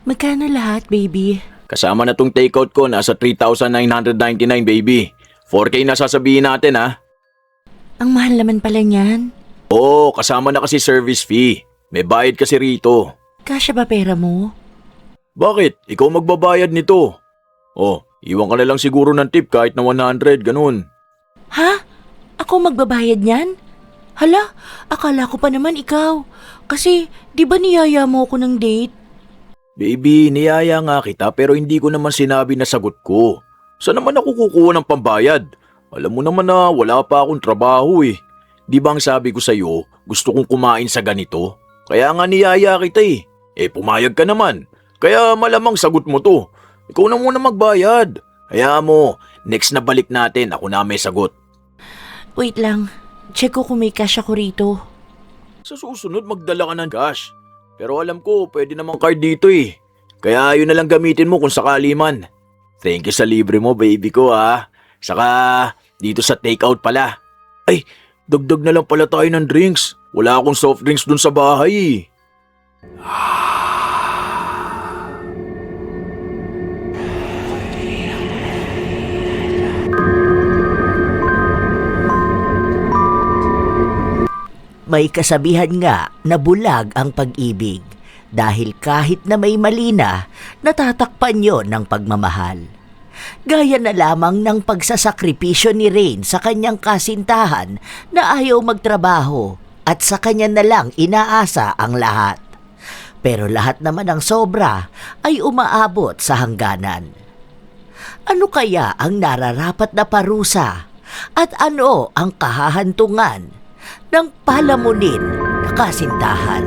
Magkano lahat, baby? Kasama na tong takeout ko, nasa 3,999 baby. 4K na sasabihin natin ha. Ang mahal naman pala niyan. Oo, kasama na kasi service fee. May bayad kasi rito. Kasya ba pera mo? Bakit? Ikaw magbabayad nito. Oh, iwan ka na lang siguro ng tip kahit na 100, ganun. Ha? Ako magbabayad niyan? Hala, akala ko pa naman ikaw. Kasi, di ba niyaya mo ako ng date? Baby, niyaya nga kita pero hindi ko naman sinabi na sagot ko. Saan naman ako kukuha ng pambayad? Alam mo naman na wala pa akong trabaho eh. Di ba ang sabi ko sa'yo, gusto kong kumain sa ganito? Kaya nga niyaya kita eh. Pumayag ka naman. Kaya malamang sagot mo to. Ikaw na muna magbayad. Hayaan mo, next na balik natin, ako na may sagot. Wait lang, check ko kung may cash ako rito. Sa susunod magdala ka ng cash. Pero alam ko, pwede namang card dito eh. Kaya yun na lang gamitin mo kung sakali man. Thank you sa libre mo, baby ko ha. Saka, dito sa takeout pala. Ay, dagdag na lang pala tayo ng drinks. Wala akong soft drinks dun sa bahay eh. May kasabihan nga na bulag ang pag-ibig dahil kahit na may mali na, natatakpan yon ng pagmamahal. Gaya na lamang ng pagsasakripisyo ni Rain sa kanyang kasintahan na ayaw magtrabaho at sa kanya na lang inaasa ang lahat. Pero lahat naman ng sobra ay umaabot sa hangganan. Ano kaya ang nararapat na parusa at ano ang kahahantungan ng palamunin na kasintahan?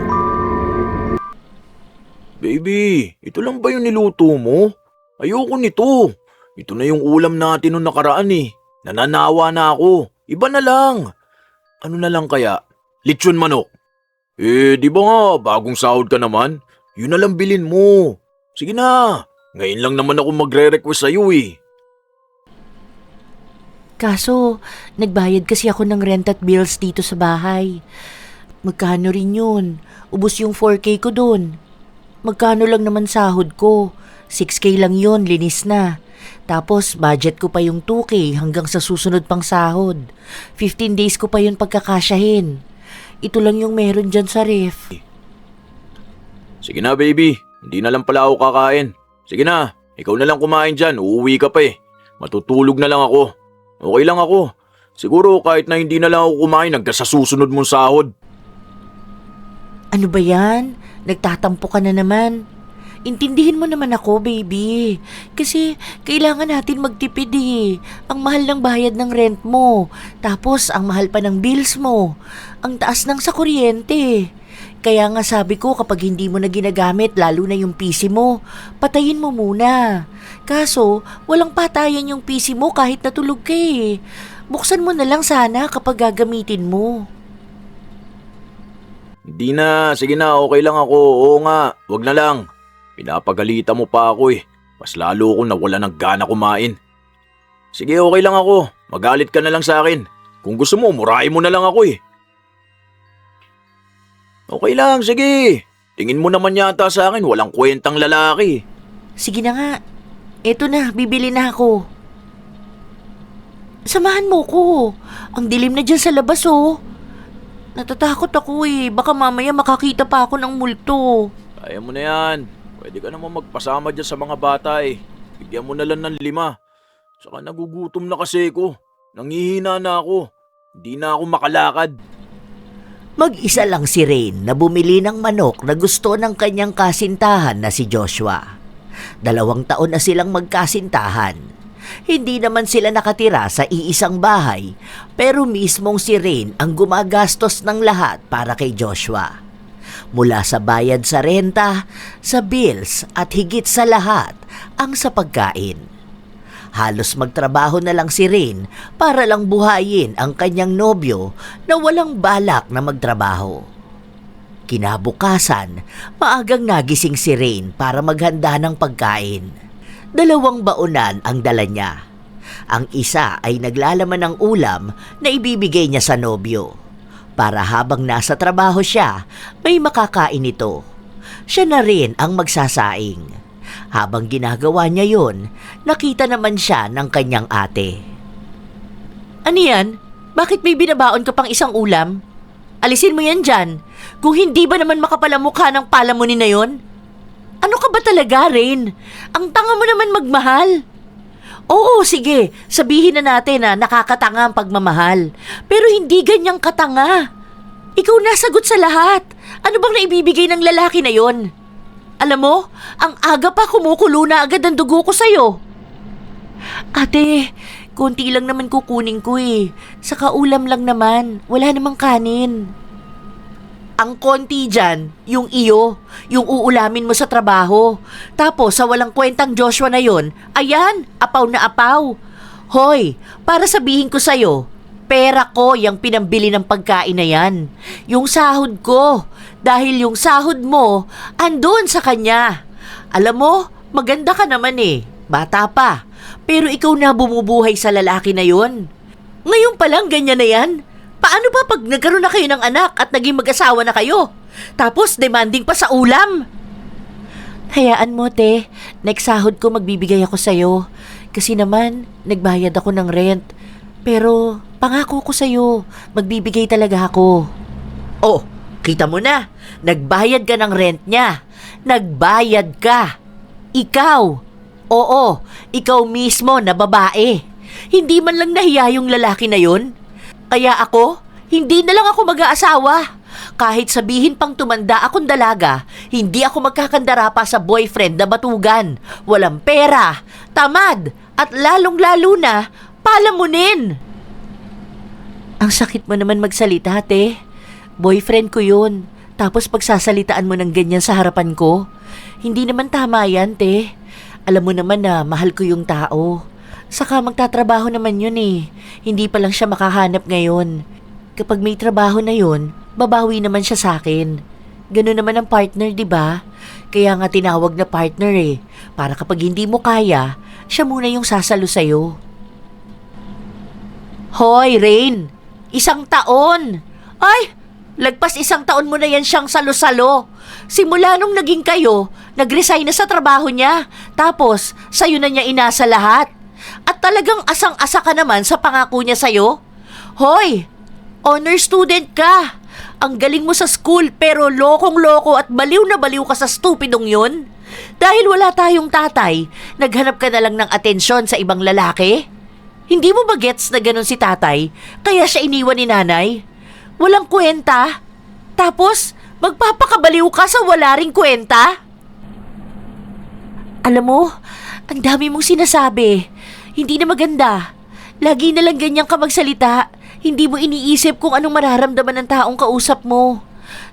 Baby, ito lang ba yung niluto mo? Ayoko nito. Ito na yung ulam natin nung nakaraan eh. Nananawa na ako. Iba na lang. Ano na lang kaya? Lechon manok. Di ba nga, bagong sahod ka naman? Yun na lang bilin mo. Sige na. Ngayon lang naman ako magre-request sa'yo eh. Kaso, nagbayad kasi ako ng rent at bills dito sa bahay. Magkano rin yun? Ubus yung 4K ko dun. Magkano lang naman sahod ko? 6K lang yun, linis na. Tapos, budget ko pa yung 2K hanggang sa susunod pang sahod. 15 days ko pa yun pagkakasyahin. Ito lang yung meron dyan sa ref. Sige na baby, hindi na lang pala ako kakain. Sige na, ikaw na lang kumain dyan, uuwi ka pa eh. Matutulog na lang ako. Okay lang ako. Siguro kahit na hindi na lang ako kumain hanggang sa susunod mong sahod. Ano ba yan? Nagtatampo ka na naman. Intindihin mo naman ako, baby. Kasi kailangan natin magtipid eh. Ang mahal ng bayad ng rent mo. Tapos ang mahal pa ng bills mo. Ang taas ng sa kuryente. Kaya nga sabi ko kapag hindi mo na ginagamit, lalo na yung PC mo, patayin mo muna. Kaso, walang patayan yung PC mo kahit natulog ka eh. Buksan mo na lang sana kapag gagamitin mo. Hindi na, sige na, okay lang ako. Oo nga, wag na lang. Pinapagalitan mo pa ako eh. Mas lalo akong nawala ng gana kumain. Sige, okay lang ako. Magalit ka na lang sa akin. Kung gusto mo, murahin mo na lang ako eh. Okay lang, sige. Tingin mo naman yata sa akin, walang kwentang lalaki. Sige na nga. Eto na, bibili na ako. Samahan mo ko. Ang dilim na dyan sa labas oh. Natatakot ako eh. Baka mamaya makakita pa ako ng multo. Kaya mo na yan. Pwede ka naman magpasama dyan sa mga bata eh. Bigyan mo na lang ng 5. Saka nagugutom na kasi ko. Nangihina na ako. Hindi na ako makalakad. Mag-isa lang si Rain na bumili ng manok na gusto ng kanyang kasintahan na si Joshua. 2 taon na silang magkasintahan. Hindi naman sila nakatira sa iisang bahay, pero mismong si Rain ang gumagastos ng lahat para kay Joshua. Mula sa bayad sa renta, sa bills at higit sa lahat, ang sa pagkain. Halos magtrabaho na lang si Rain para lang buhayin ang kanyang nobyo na walang balak na magtrabaho. Kinabukasan, maagang nagising si Rain para maghanda ng pagkain. 2 baonan ang dala niya. Ang isa ay naglalaman ng ulam na ibibigay niya sa nobyo. Para habang nasa trabaho siya, may makakain ito. siya na rin ang magsasaing. Habang ginagawa niya yon, nakita naman siya ng kanyang ate. Ano yan? Bakit may binabaon ka pang isang ulam? Alisin mo yan dyan. Kung hindi ba naman makapal ang mukha ng palamunin na yon? Ano ka ba talaga, Rain? Ang tanga mo naman magmahal. Oo, sige. Sabihin na natin na nakakatanga ang pagmamahal. Pero hindi ganyang katanga. Ikaw nasagot sa lahat. Ano bang naibibigay ng lalaki na yon? Alam mo, ang aga pa kumukulo na agad ang dugo ko sa'yo. Ate, konti lang naman kukunin ko eh. Saka ulam lang naman. Wala namang kanin. Ang konti dyan, yung iyo, yung uulamin mo sa trabaho. Tapos sa walang kwentang Joshua na yon, ayan, apaw na apaw. Hoy, para sabihin ko sa'yo, pera ko yung pinambili ng pagkain na yan. Yung sahod ko. Dahil yung sahod mo, andun sa kanya. Alam mo, maganda ka naman eh. Bata pa. Pero ikaw na bumubuhay sa lalaki na yon. Ngayon pa lang ganyan na yan. Paano ba pag nagkaroon na kayo ng anak at naging mag-asawa na kayo? Tapos demanding pa sa ulam? Hayaan mo, te. Next sahod ko magbibigay ako sa'yo. Kasi naman, nagbayad ako ng rent. Pero pangako ko sa'yo, magbibigay talaga ako. Oh, kita mo na. Nagbayad ka ng rent niya. Nagbayad ka. Ikaw. Oo, ikaw mismo na babae. Hindi man lang nahiya yung lalaki na yon. Kaya ako, hindi na lang ako mag-aasawa. Kahit sabihin pang tumanda akong dalaga, hindi ako magkakandara pa sa boyfriend na batugan. Walang pera, tamad, at lalong-lalo na, palamunin. Ang sakit mo naman magsalita, te. Boyfriend ko yun. Tapos pagsasalitaan mo ng ganyan sa harapan ko. Hindi naman tama yan, te. Alam mo naman na mahal ko yung tao. Saka magtatrabaho naman yun eh. Hindi pa lang siya makahanap ngayon. Kapag may trabaho na yun, babawi naman siya sa akin. Ganun naman ang partner, di ba? Kaya nga tinawag na partner eh. Para kapag hindi mo kaya, siya muna yung sasalo sa'yo. Hoy, Rain! 1 taon! Ay! Lagpas 1 taon mo na yan siyang salo-salo. Simula nung naging kayo, nag-resign na sa trabaho niya. Tapos, sa'yo na niya inasa lahat. At talagang asang-asa ka naman sa pangako niya sa'yo? Hoy! Honor student ka! Ang galing mo sa school pero lokong-loko at baliw na baliw ka sa stupidong yun? Dahil wala tayong tatay, naghanap ka na lang ng atensyon sa ibang lalaki? Hindi mo ba gets na ganun si tatay? Kaya siya iniwan ni nanay? Walang kwenta? Tapos, magpapakabaliw ka sa wala ring kwenta? Alam mo, ang dami mong sinasabi. Hindi na maganda. Lagi na lang ganyan ka magsalita. Hindi mo iniisip kung anong mararamdaman ng taong kausap mo.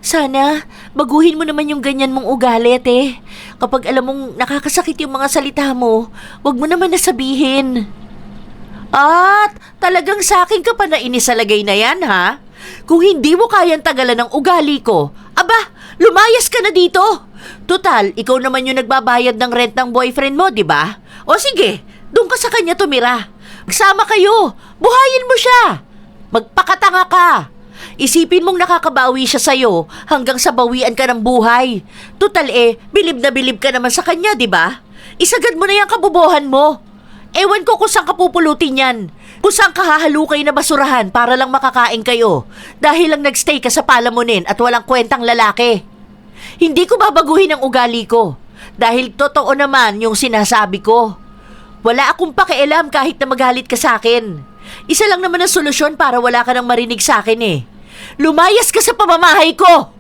Sana, baguhin mo naman yung ganyan mong ugali, eh. Kapag alam mong nakakasakit yung mga salita mo, wag mo naman nasabihin. At talagang sa akin ka pa nainis sa lagay na yan, ha? Kung hindi mo kayang tagalan ng ugali ko, aba, lumayas ka na dito. Total, ikaw naman yung nagbabayad ng rent ng boyfriend mo, di ba? O sige, doon ka sa kanya tumira. Magsama kayo, buhayin mo siya. Magpakatanga ka. Isipin mong nakakabawi siya sa'yo hanggang sa bawian ka ng buhay. Total bilib na bilib ka naman sa kanya, di ba? Isagad mo na yung kabubuhan mo. Ewan ko kung saan ka pupulutin yan. Kung saan ka hahalukay na basurahan para lang makakain kayo. Dahil lang nagstay ka sa palamunin at walang kwentang lalaki. Hindi ko babaguhin ang ugali ko. Dahil totoo naman yung sinasabi ko. Wala akong pakialam kahit na magalit ka sa akin. Isa lang naman ang solusyon para wala ka nang marinig sa akin eh. Lumayas ka sa pamamahay ko!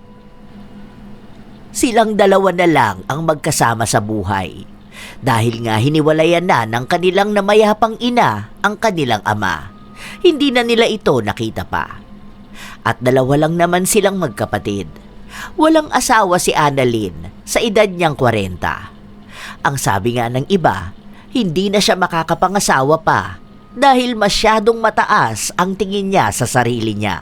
Silang dalawa na lang ang magkasama sa buhay. Dahil nga hiniwalayan na ng kanilang namayapang ina ang kanilang ama. Hindi na nila ito nakita pa. At dalawa lang naman silang magkapatid. Walang asawa si Annalyn sa edad niyang 40. Ang sabi nga ng iba, hindi na siya makakapangasawa pa dahil masyadong mataas ang tingin niya sa sarili niya.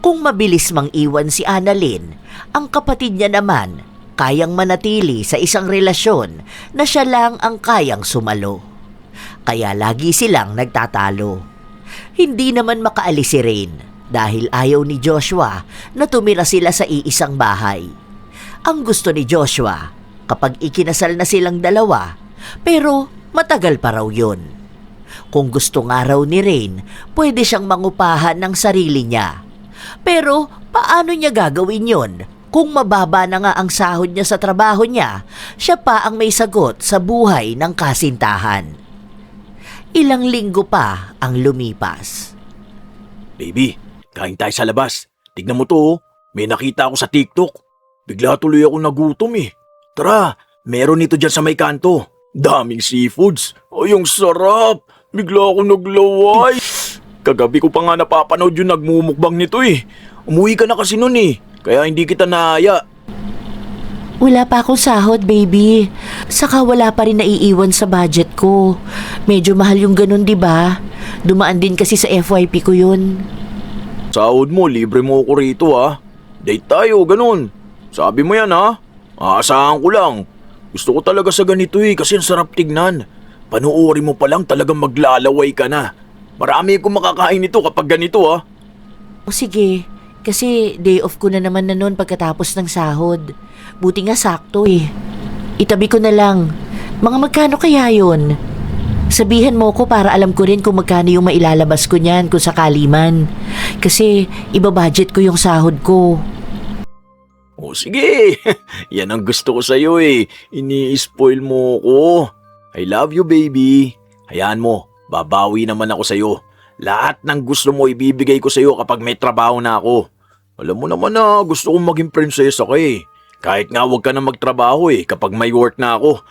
Kung mabilis mang iwan si Annalyn, ang kapatid niya naman kayang manatili sa isang relasyon na siya lang ang kayang sumalo. Kaya lagi silang nagtatalo. Hindi naman makaalis si Rain dahil ayaw ni Joshua na tumira sila sa iisang bahay. ang gusto ni Joshua kapag ikinasal na silang dalawa, pero matagal pa raw yun. Kung gusto nga raw ni Rain, pwede siyang mangupahan ng sarili niya. Pero paano niya gagawin yon? Kung mababa na nga ang sahod niya sa trabaho niya, siya pa ang may sagot sa buhay ng kasintahan. Ilang linggo pa ang lumipas. Baby, kain tayo sa labas. Tignan mo to, oh. May nakita ako sa TikTok. Bigla tuloy ako nagutom eh. Tara, meron nito dyan sa may kanto. Daming seafoods. Ay, ang sarap. Bigla ako naglaway. Kagabi ko pa nga napapanood yung nagmumukbang nito eh. Umuwi ka na kasi nun eh. Kaya hindi kita naaya. Wala pa akong sahod, baby. Saka wala pa rin naiiwan sa budget ko. Medyo mahal yung ganun, di ba? Dumaan din kasi sa FYP ko yun. Sahod mo, libre mo ako rito ha. Date tayo, ganun. Sabi mo yan ha. Aasahan ko lang. Gusto ko talaga sa ganito eh kasi ang sarap tignan. Panuorin mo pa lang talagang maglalaway ka na. Marami akong makakain nito kapag ganito ha. O sige, kasi day off ko na naman na noon pagkatapos ng sahod. Buti nga sakto eh. Itabi ko na lang. Mga magkano kaya yun? Sabihan mo ko para alam ko rin kung magkano yung mailalabas ko niyan kung sakali man. Kasi iba-budget ko yung sahod ko. O sige, yan ang gusto ko sa'yo eh. Ini-spoil mo ko. I love you baby. Hayaan mo, babawi naman ako sa'yo. Lahat ng gusto mo ibibigay ko sa'yo kapag may trabaho na ako. Alam mo naman na gusto kong maging prinsesa ka eh. Kahit nga huwag ka na magtrabaho eh kapag may work na ako.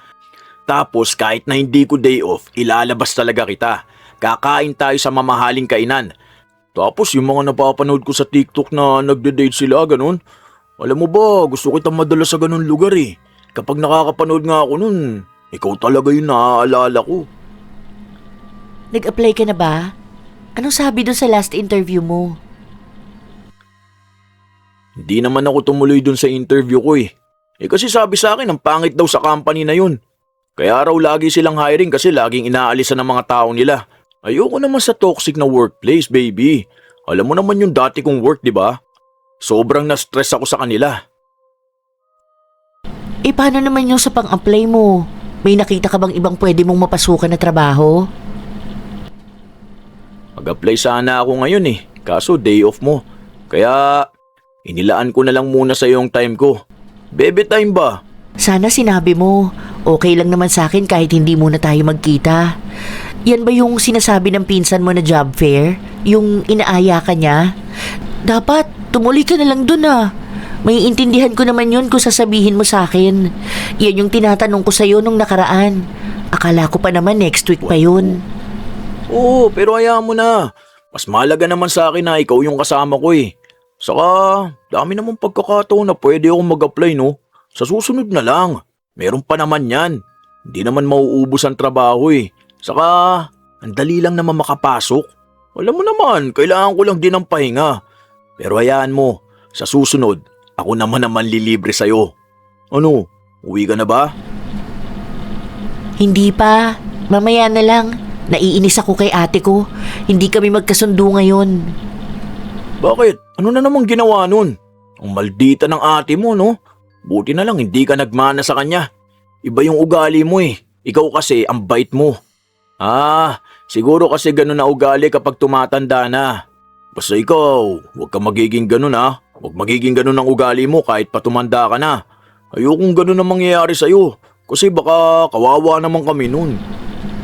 Tapos kahit na hindi ko day off, ilalabas talaga kita. Kakain tayo sa mamahaling kainan. Tapos yung mga napapanood ko sa TikTok na nagde-date sila, ganun. Alam mo ba, gusto kitang madala sa ganun lugar eh. Kapag nakakapanood nga ako nun, ikaw talaga yung naaalala ko. Nag-apply ka na ba? Anong sabi doon sa last interview mo? Hindi naman ako tumuloy dun sa interview ko eh. Kasi sabi sa akin, ang pangit daw sa company na yun. Kaya raw lagi silang hiring kasi laging inaalisan ng mga tao nila. Ayoko naman sa toxic na workplace, baby. Alam mo naman yung dati kong work, di ba? Sobrang na-stress ako sa kanila. Eh paano naman yung sa pang-apply mo? May nakita ka bang ibang pwede mong mapasukan na trabaho? Mag-apply sana ako ngayon eh. Kaso day off mo. Kaya inilaan ko na lang muna sa yung time ko. Bebe time ba? Sana sinabi mo. Okay lang naman sa akin kahit hindi muna tayo magkita. Yan ba yung sinasabi ng pinsan mo na job fair? Yung inaaya ka niya? Dapat tumuloy ka na lang dun ah. May intindihan ko naman yun kung sasabihin mo sa akin. Yan yung tinatanong ko sa'yo nung nakaraan. Akala ko pa naman next week pa yun. Oo, pero hayaan mo na. Mas mahalaga naman sa akin na ikaw yung kasama ko eh. Saka, dami namang pagkakataon na pwede akong mag-apply no. Sa susunod na lang. Meron pa naman yan. Hindi naman mauubos ang trabaho eh. Saka, ang dali lang naman makapasok. Alam mo naman, kailangan ko lang din ng pahinga. Pero hayaan mo, sa susunod, ako naman lilibre sa'yo. Ano, uwi ka na ba? Hindi pa. Mamaya na lang. Naiinis ako kay ate ko. Hindi kami magkasundo ngayon. Bakit? Ano na namang ginawa nun? Ang maldita ng ate mo, no? Buti na lang hindi ka nagmana sa kanya. Iba yung ugali mo eh. Ikaw kasi ang bait mo. Siguro kasi ganun na ugali kapag tumatanda na. Basta ikaw, huwag ka magiging ganun ha. Huwag magiging ganun ang ugali mo kahit pa tumanda ka na. Ayokong ganun ang mangyayari sa'yo. Kasi baka kawawa naman kami nun.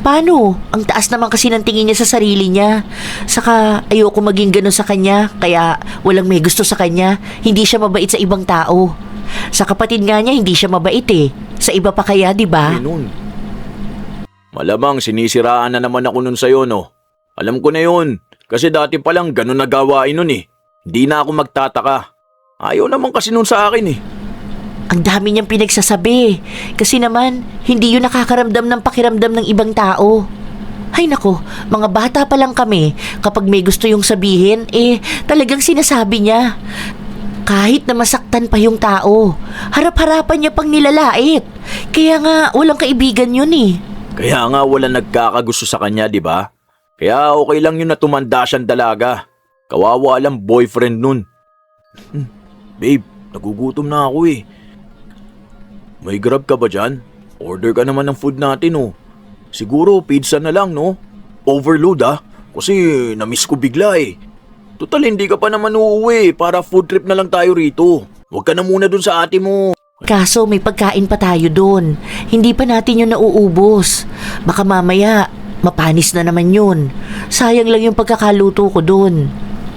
Paano? Ang taas naman kasi ng tingin niya sa sarili niya. Saka ayoko maging ganun sa kanya, kaya walang may gusto sa kanya. Hindi siya mabait sa ibang tao. Sa kapatid nga niya, hindi siya mabait eh. Sa iba pa kaya, di ba? Nun. Malamang sinisiraan na naman ako nun sa'yo, no? Alam ko na yun. Kasi dati pa lang ganun na gawain nun eh. Hindi na ako magtataka. Ayaw naman kasi nun sa akin eh. Ang dami niyang pinagsasabi. Kasi naman, hindi yun nakakaramdam ng pakiramdam ng ibang tao. Ay nako, mga bata pa lang kami. Kapag may gusto yung sabihin, talagang sinasabi niya. Kahit na masaktan pa yung tao, harap-harapan niya pang nilalait. Kaya nga, walang kaibigan yun eh. Kaya nga walang nagkakagusto sa kanya, di ba? Kaya okay lang yun na tumanda siyang dalaga. Kawawa lang boyfriend nun. Babe, nagugutom na ako eh. may Grab ka ba dyan? Order ka naman ng food natin oh. Siguro pizza na lang no? Overload ah, kasi namiss ko bigla eh. Total hindi ka pa naman uuwi, para food trip na lang tayo rito. Huwag ka na muna dun sa ate mo. Kaso may pagkain pa tayo doon. Hindi pa natin yun nauubos. Baka mamaya, mapanis na naman yun. Sayang lang yung pagkakaluto ko doon.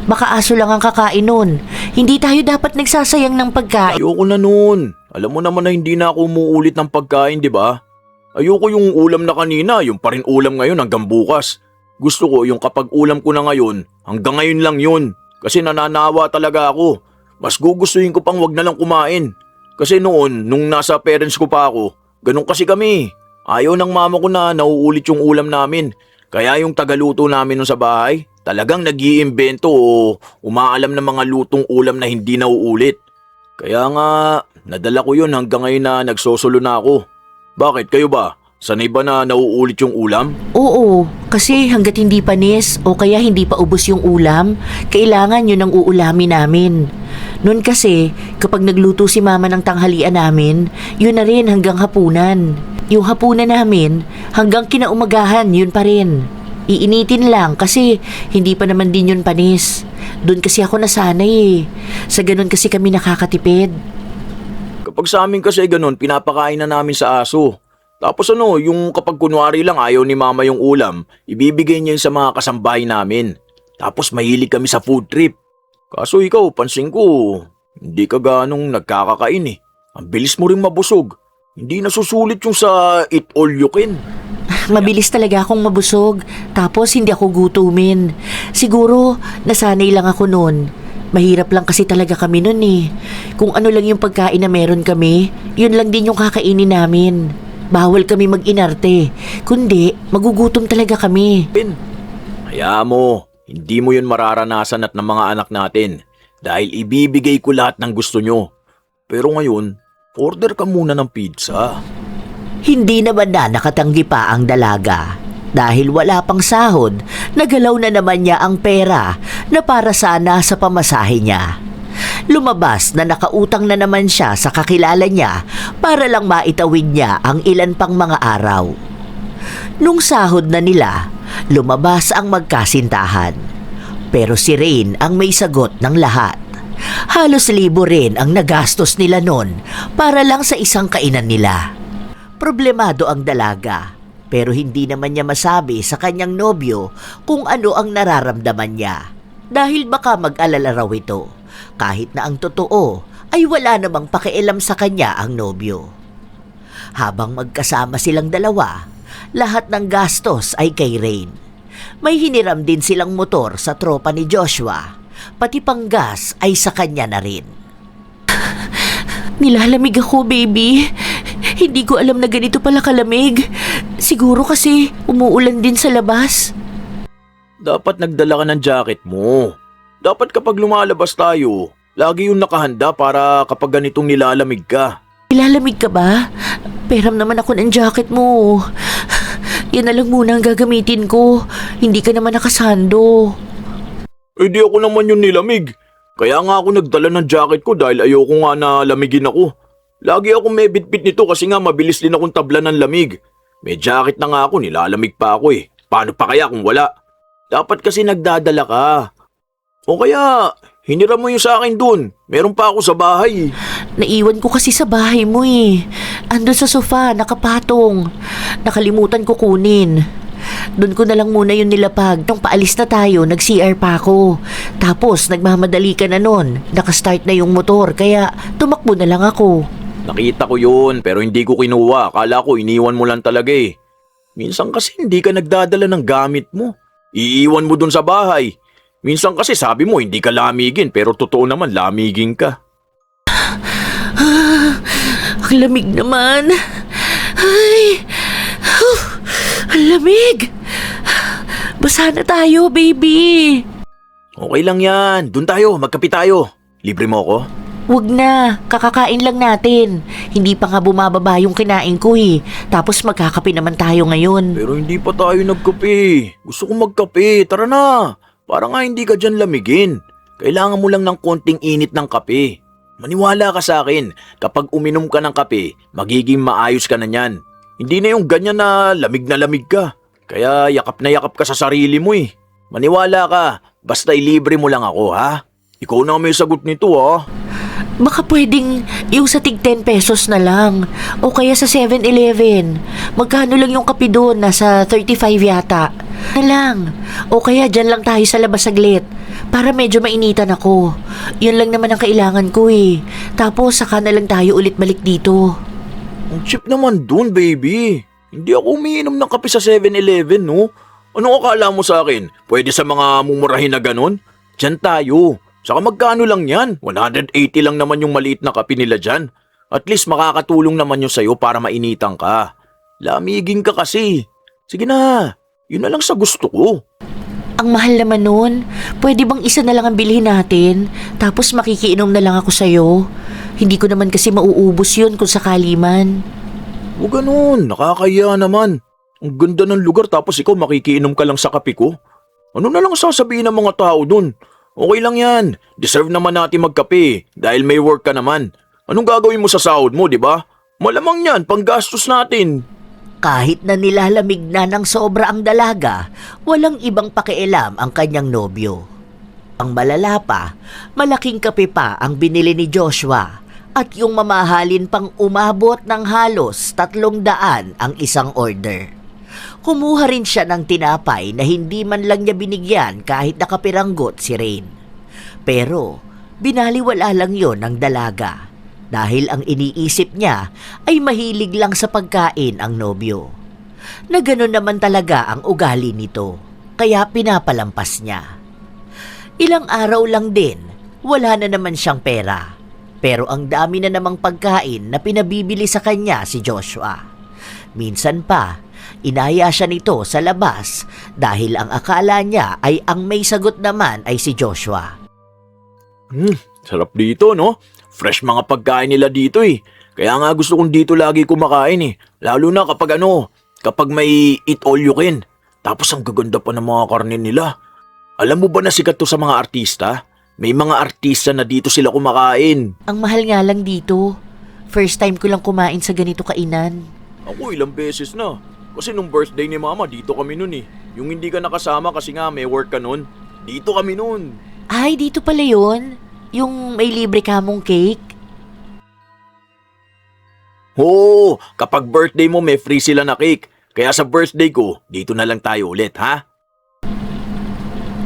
Baka aso lang ang kakain nun. Hindi tayo dapat nagsasayang ng pagkain. Ayoko na nun. Alam mo naman na hindi na ako umuulit ng pagkain, di ba? Ayoko yung ulam na kanina, yung pa rin ulam ngayon hanggang bukas. Gusto ko yung kapag ulam ko na ngayon, hanggang ngayon lang yun. Kasi nananawa talaga ako. Mas gugustuhin ko pang wag na lang kumain. Kasi noon, nung nasa parents ko pa ako, ganun kasi kami. Ayaw ng mama ko na nauulit yung ulam namin. Kaya yung tagaluto namin nun sa bahay, talagang nag-iimbento o umaalam ng mga lutong ulam na hindi nauulit. Kaya nga, nadala ko yun hanggang ngayon na nagsosolo na ako. Bakit, kayo ba? Sanay ba na nauulit yung ulam? Oo, kasi hanggat hindi panis o kaya hindi pa ubos yung ulam, kailangan yun ang uulamin namin. Noon kasi, kapag nagluto si mama ng tanghalian namin, yun na rin hanggang hapunan. Yung hapunan namin, hanggang kinaumagahan, yun pa rin. Iinitin lang kasi hindi pa naman din yun panis. Doon kasi ako nasanay eh. Sa ganun kasi kami nakakatipid. Kapag sa amin kasi ganun, pinapakain na namin sa aso. Tapos yung kapag kunwari lang ayaw ni mama yung ulam, ibibigay niya yun sa mga kasambahay namin. Tapos mahilig kami sa food trip. Kaso ikaw, pansin ko, hindi ka ganong nagkakakain eh. Ang bilis mo ring mabusog. Hindi nasusulit yung sa eat all you can. Mabilis talaga akong mabusog, tapos hindi ako gutumin. Siguro, nasanay lang ako noon. Mahirap lang kasi talaga kami noon eh. Kung ano lang yung pagkain na meron kami, yun lang din yung kakainin namin. Bawal kami mag-inarte, kundi magugutom talaga kami. Hayaan mo, hindi mo yun mararanasan at ng mga anak natin dahil ibibigay ko lahat ng gusto nyo. Pero ngayon, order ka muna ng pizza. Hindi naman na nakatanggi pa ang dalaga. Dahil wala pang sahod, nagalaw na naman niya ang pera na para sana sa pamasahe niya. Lumabas na nakautang na naman siya sa kakilala niya para lang maitawid niya ang ilan pang mga araw. Nung sahod na nila, lumabas ang magkasintahan. Pero si Rain ang may sagot ng lahat. Halos 1,000 rin ang nagastos nila nun para lang sa isang kainan nila. Problemado ang dalaga, pero hindi naman niya masabi sa kanyang nobyo kung ano ang nararamdaman niya. Dahil baka mag-alala raw ito, kahit na ang totoo ay wala namang pakialam sa kanya ang nobyo. Habang magkasama silang dalawa, lahat ng gastos ay kay Rain. May hiniram din silang motor sa tropa ni Joshua, pati panggas ay sa kanya na rin. Nilalamig ako, baby. Hindi ko alam na ganito pala kalamig. Siguro kasi umuulan din sa labas. Dapat nagdala ka ng jacket mo. Dapat kapag lumalabas tayo, lagi yung nakahanda para kapag ganitong nilalamig ka. Nilalamig ka ba? Peram naman ako ng jacket mo. Yan na lang muna ang gagamitin ko. Hindi ka naman nakasando. Eh di ako naman yung nilamig. Kaya nga ako nagdala ng jacket ko dahil ayoko nga na lamigin ako. Lagi ako may bitbit nito kasi nga mabilis din akong tabla ng lamig. May jacket na nga ako, nilalamig pa ako eh. Paano pa kaya kung wala? Dapat kasi nagdadala ka. O kaya, hiniram mo yung sa akin dun. Meron pa ako sa bahay. Naiwan ko kasi sa bahay mo eh. Andun sa sofa, nakapatong. Nakalimutan ko kunin. Doon ko na lang muna yung nilapag. Nung paalis na tayo, nag-CR pa ako. Tapos, nagmamadali ka na nun. Nakastart na yung motor, kaya tumakbo na lang ako. Nakita ko yun, pero hindi ko kinuha. Akala ko iniwan mo lang talaga eh. Minsan kasi hindi ka nagdadala ng gamit mo. Iiwan mo dun sa bahay. Minsan kasi sabi mo hindi ka lamigin, pero totoo naman lamigin ka. Ang lamig naman. Ay, ang lamig. Basa na tayo, baby. Okay lang yan. Dun tayo, magkape tayo. Libre mo ako? Wag na, kakakain lang natin. Hindi pa nga bumababa yung kinain ko eh. Tapos magkakape naman tayo ngayon. Pero hindi pa tayo nagkape. Gusto kong magkape. Tara na. Para nga hindi ka dyan lamigin. Kailangan mo lang ng konting init ng kape. Maniwala ka sa akin, kapag uminom ka ng kape, magiging maayos ka na niyan. Hindi na yung ganyan na lamig ka. Kaya yakap na yakap ka sa sarili mo eh. Maniwala ka, basta ilibre mo lang ako ha. Ikaw na may sagot nito ha. Baka pwedeng yung sa tig 10 pesos na lang. O kaya sa 7-Eleven. Magkano lang yung kape doon? Nasa 35 yata. Na lang. O kaya dyan lang tayo sa labas saglit. Para medyo mainitan ako. Yun lang naman ang kailangan ko eh. Tapos saka na lang tayo ulit balik dito. Ang cheap naman dun, baby. Hindi ako umiinom ng kape sa 7-Eleven, no? Anong akala mo sa akin? Pwede sa mga mumurahin na ganun? Diyan tayo. Saka magkano lang yan? 180 lang naman yung maliit na kape nila dyan. At least makakatulong naman yun sa'yo para mainitan ka. Lamigin ka kasi. Sige na, yun na lang sa gusto ko. Ang mahal naman nun. Pwede bang isa na lang ang bilhin natin? Tapos makikiinom na lang ako sa'yo. Hindi ko naman kasi mauubos yun kung sakali man. Huwag ganun, nakakaya naman. Ang ganda ng lugar tapos ikaw makikiinom ka lang sa kape ko. Ano na lang sasabihin ng mga tao dun? Okay lang yan. Deserve naman natin magkape dahil may work ka naman. Anong gagawin mo sa sahod mo, di ba? Malamang yan, panggastos natin. Kahit na nilalamig na ng sobra ang dalaga, walang ibang pakialam ang kanyang nobyo. Ang malala pa, malaking kape pa ang binili ni Joshua at yung mamahalin pang umabot ng halos 300 ang isang order. Kumuha rin siya ng tinapay na hindi man lang niya binigyan kahit nakapiranggot si Rain. Pero binaliwala lang yon ng dalaga dahil ang iniisip niya ay mahilig lang sa pagkain ang nobyo. Na gano'n naman talaga ang ugali nito, kaya pinapalampas niya. Ilang araw lang din, wala na naman siyang pera. Pero ang dami na namang pagkain na pinabibili sa kanya si Joshua. Minsan pa, inaya siya nito sa labas dahil ang akala niya ay ang may sagot naman ay si Joshua. Sarap dito, no? Fresh mga pagkain nila dito eh. Kaya nga gusto kong dito lagi kumakain eh. Lalo na kapag may eat all you can. Tapos ang gaganda pa ng mga karne nila. Alam mo ba na sikat to sa mga artista? May mga artista na dito sila kumakain. Ang mahal nga lang dito. First time ko lang kumain sa ganito kainan. Ako ilang beses na. Kasi nung birthday ni mama, dito kami nun eh. Yung hindi ka nakasama kasi nga may work ka nun. Dito kami nun. Ay, dito pala yun. Yung may libre ka mong cake. Oo, kapag birthday mo may free sila na cake. Kaya sa birthday ko, dito na lang tayo ulit ha?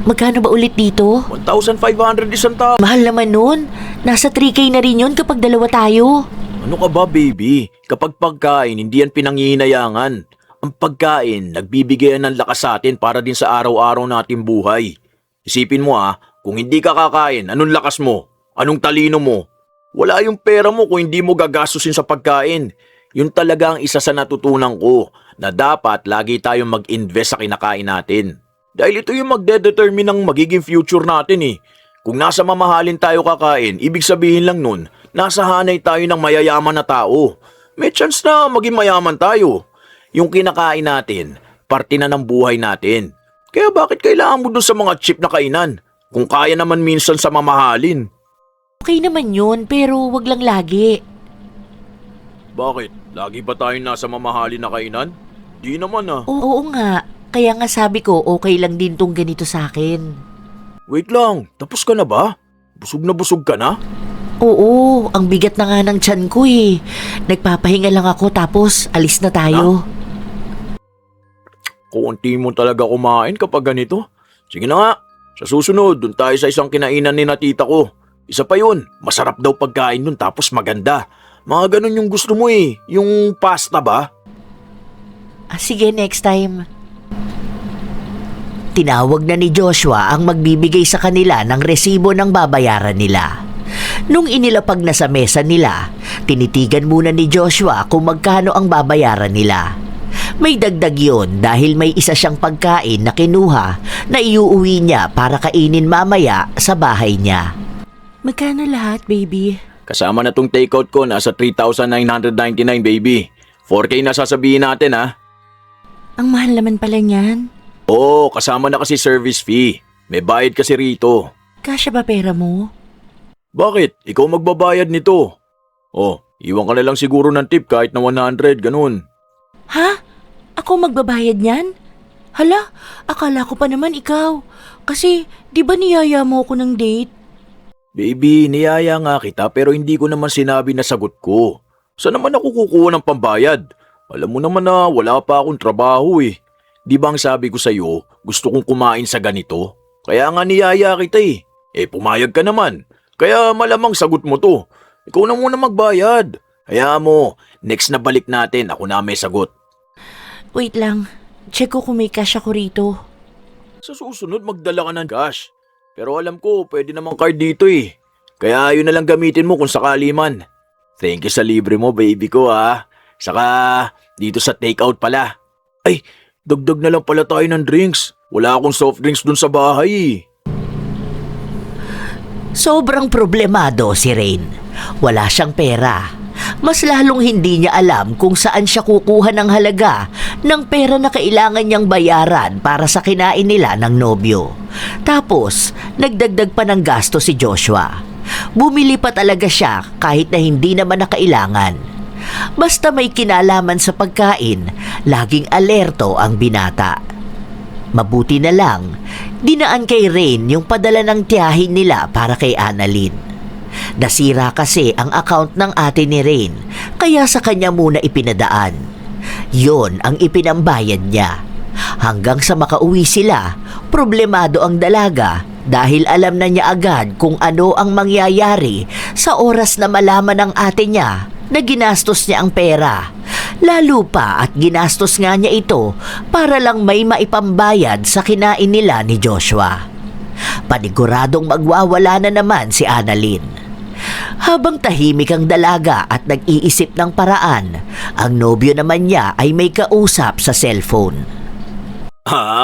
Magkano ba ulit dito? 1,500 isang tao. Mahal naman nun. Nasa 3K na rin yun kapag dalawa tayo. Ano ka ba baby? Kapag pagkain, hindi yan pinangihinayangan. Ang pagkain, nagbibigay ng lakas sa atin para din sa araw-araw nating buhay. Isipin mo kung hindi ka kakain, anong lakas mo? Anong talino mo? Wala yung pera mo kung hindi mo gagastusin sa pagkain. Yun talaga ang isa sa natutunan ko na dapat lagi tayong mag-invest sa kinakain natin. Dahil ito yung magdedetermine ng magiging future natin eh. Kung nasa mamahalin tayo kakain, ibig sabihin lang nun, nasa hanay tayo ng mayayaman na tao. May chance na maging mayaman tayo. Yung kinakain natin, parte na ng buhay natin. Kaya bakit kailangan mo dun sa mga cheap na kainan? Kung kaya naman minsan sa mamahalin. Okay naman yun, pero wag lang lagi. Bakit? Lagi ba tayong nasa mamahalin na kainan? Di naman Oo nga. Kaya nga sabi ko, okay lang din tong ganito sa akin. Wait lang, tapos ka na ba? Busog ka na? Oo, ang bigat na nga ng tiyan ko eh. Nagpapahinga lang ako tapos alis na tayo. Kuunti mo talaga kumain kapag ganito. Sige na nga, sa susunod, dun tayo sa isang kinainan ni na tita ko. Isa pa yun, masarap daw pagkain nun tapos maganda. Mga ganun yung gusto mo eh, yung pasta ba? Sige, next time. Tinawag na ni Joshua ang magbibigay sa kanila ng resibo ng babayaran nila. Nung inilapag na sa mesa nila, tinitigan muna ni Joshua kung magkano ang babayaran nila. May dagdag yun dahil may isa siyang pagkain na kinuha na iuuwi niya para kainin mamaya sa bahay niya. Magkano lahat, baby? Kasama na tong takeout ko, nasa 3,999 baby. 4K na sasabihin natin Ang mahal naman pala niyan. Oo, kasama na kasi service fee. May bayad kasi rito. Kasya ba pera mo? Bakit? Ikaw magbabayad nito. Oh, iwan ka na lang siguro ng tip kahit na 100, ganun. Ha? Ako magbabayad niyan? Hala, akala ko pa naman ikaw. Kasi, di ba niyaya mo ako ng date? Baby, niyaya nga kita pero hindi ko naman sinabi na sagot ko. Saan naman ako kukuha ng pambayad? Alam mo naman na wala pa akong trabaho eh. Di ba ang sabi ko sa'yo, gusto kong kumain sa ganito? Kaya nga niyaya kita eh. Pumayag ka naman. Kaya malamang sagot mo to. Ikaw na muna magbayad. Hayaan mo, next na balik natin, ako na may sagot. Wait lang, check ko kung may cash ako rito. Sa susunod, magdala ka ng cash. Pero alam ko, pwede namang card dito eh. Kaya yun na lang gamitin mo kung sakali man. Thank you sa libre mo, baby ko ha. Saka, dito sa takeout pala. Ay, dagdag na lang pala tayo ng drinks. Wala akong soft drinks dun sa bahay eh. Sobrang problemado si Rain. Wala siyang pera. Mas lalong hindi niya alam kung saan siya kukuha ng halaga ng pera na kailangan niyang bayaran para sa kinain nila ng nobyo. Tapos, nagdagdag pa ng gasto si Joshua. Bumili pa talaga siya kahit na hindi naman nakailangan. Basta may kinalaman sa pagkain, laging alerto ang binata. Mabuti na lang, dinaan kay Rain yung padala ng tiyahin nila para kay Annalyn. Nasira kasi ang account ng ate ni Rain, kaya sa kanya muna ipinadaan. Yon ang ipinambayad niya. Hanggang sa makauwi sila, problemado ang dalaga dahil alam na niya agad kung ano ang mangyayari sa oras na malaman ng ate niya na ginastos niya ang pera. Lalo pa at ginastos nga niya ito para lang may maipambayad sa kinain nila ni Joshua. Paniguradong magwawala na naman si Annalyn. Habang tahimik ang dalaga at nag-iisip ng paraan, ang nobyo naman niya ay may kausap sa cellphone.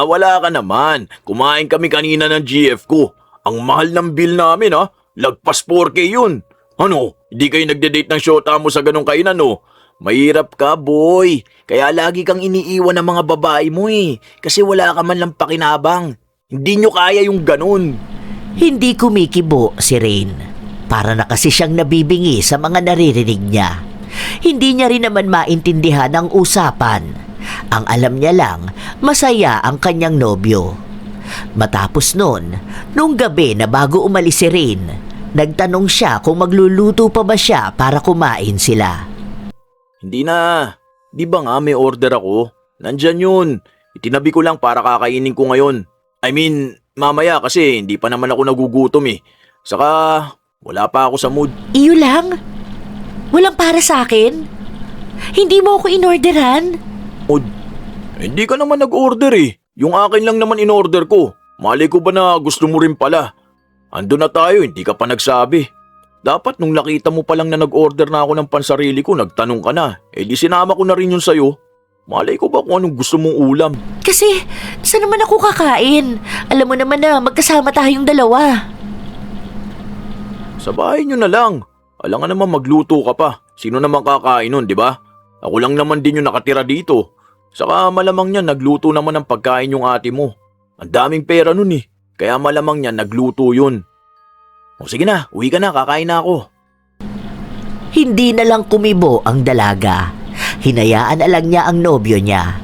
Wala ka naman. Kumain kami kanina ng GF ko. Ang mahal ng bill namin ha. Lagpas 4K yun. Ano, hindi kayo nagde-date ng shota mo sa ganong kainan no? Mahirap ka, boy. Kaya lagi kang iniiwan ng mga babae mo eh. Kasi wala ka man lang pakinabang. Hindi nyo kaya yung ganun. Hindi kumikibo si Rain. Para na kasi siyang nabibingi sa mga naririnig niya. Hindi niya rin naman maintindihan ang usapan. Ang alam niya lang, masaya ang kanyang nobyo. Matapos nun, nung gabi na bago umalis si Rain, nagtanong siya kung magluluto pa ba siya para kumain sila. Hindi na. Di ba nga may order ako? Nandyan yun. Itinabi ko lang para kakainin ko ngayon. I mean, mamaya kasi hindi pa naman ako nagugutom eh. Saka, wala pa ako sa mood. Iyo lang? Walang para sa akin? Hindi mo ako inorderan? Mood? Hindi ka naman nag-order eh. Yung akin lang naman in-order ko. Malay ko ba na gusto mo rin pala? Ando na tayo, hindi ka pa nagsabi. Dapat nung nakita mo pa lang na nag-order na ako ng pansarili ko, nagtanong ka na. Di sinama ko na rin yun sa'yo. Malay ko ba kung anong gusto mong ulam? Kasi, saan naman ako kakain? Alam mo naman na magkasama tayong dalawa. Sa bahay nyo na lang. Alam nga naman magluto ka pa. Sino naman kakain nun, di ba? Ako lang naman din yung nakatira dito. Saka malamang niya nagluto naman ng pagkain yung ate mo. Ang daming pera nun eh. Kaya malamang niya nagluto yun. O sige na, uwi ka na, kakain na ako. Hindi na lang kumibo ang dalaga. Hinayaan na lang niya ang nobyo niya.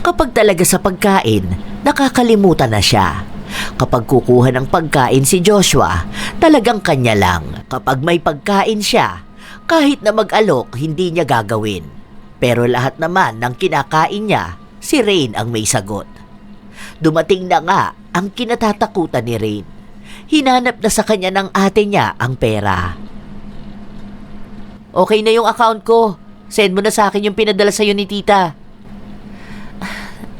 Kapag talaga sa pagkain, nakakalimutan na siya. Kapag kukuha ng pagkain si Joshua, talagang kanya lang. Kapag may pagkain siya, kahit na mag-alok, hindi niya gagawin. Pero lahat naman ng kinakain niya, si Rain ang may sagot. Dumating na nga ang kinatatakutan ni Rain. Hinanap na sa kanya ng ate niya ang pera. Okay na yung account ko. Send mo na sa akin yung pinadala sa'yo ni tita.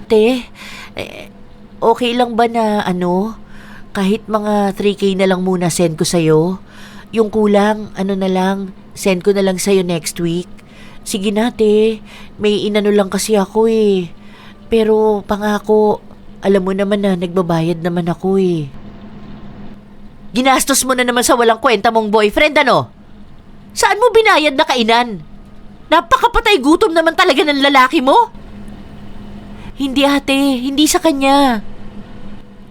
Te, okay lang ba na kahit mga 3K na lang muna send ko sa'yo? Yung kulang, na lang, send ko na lang sa'yo next week. Sige na, te. May inano lang kasi ako eh. Pero pangako, alam mo naman na nagbabayad naman ako eh. Ginastos mo na naman sa walang kwenta mong boyfriend, ano? Saan mo binayad na kainan? Napakapatay gutom naman talaga ng lalaki mo. Hindi ate, hindi sa kanya.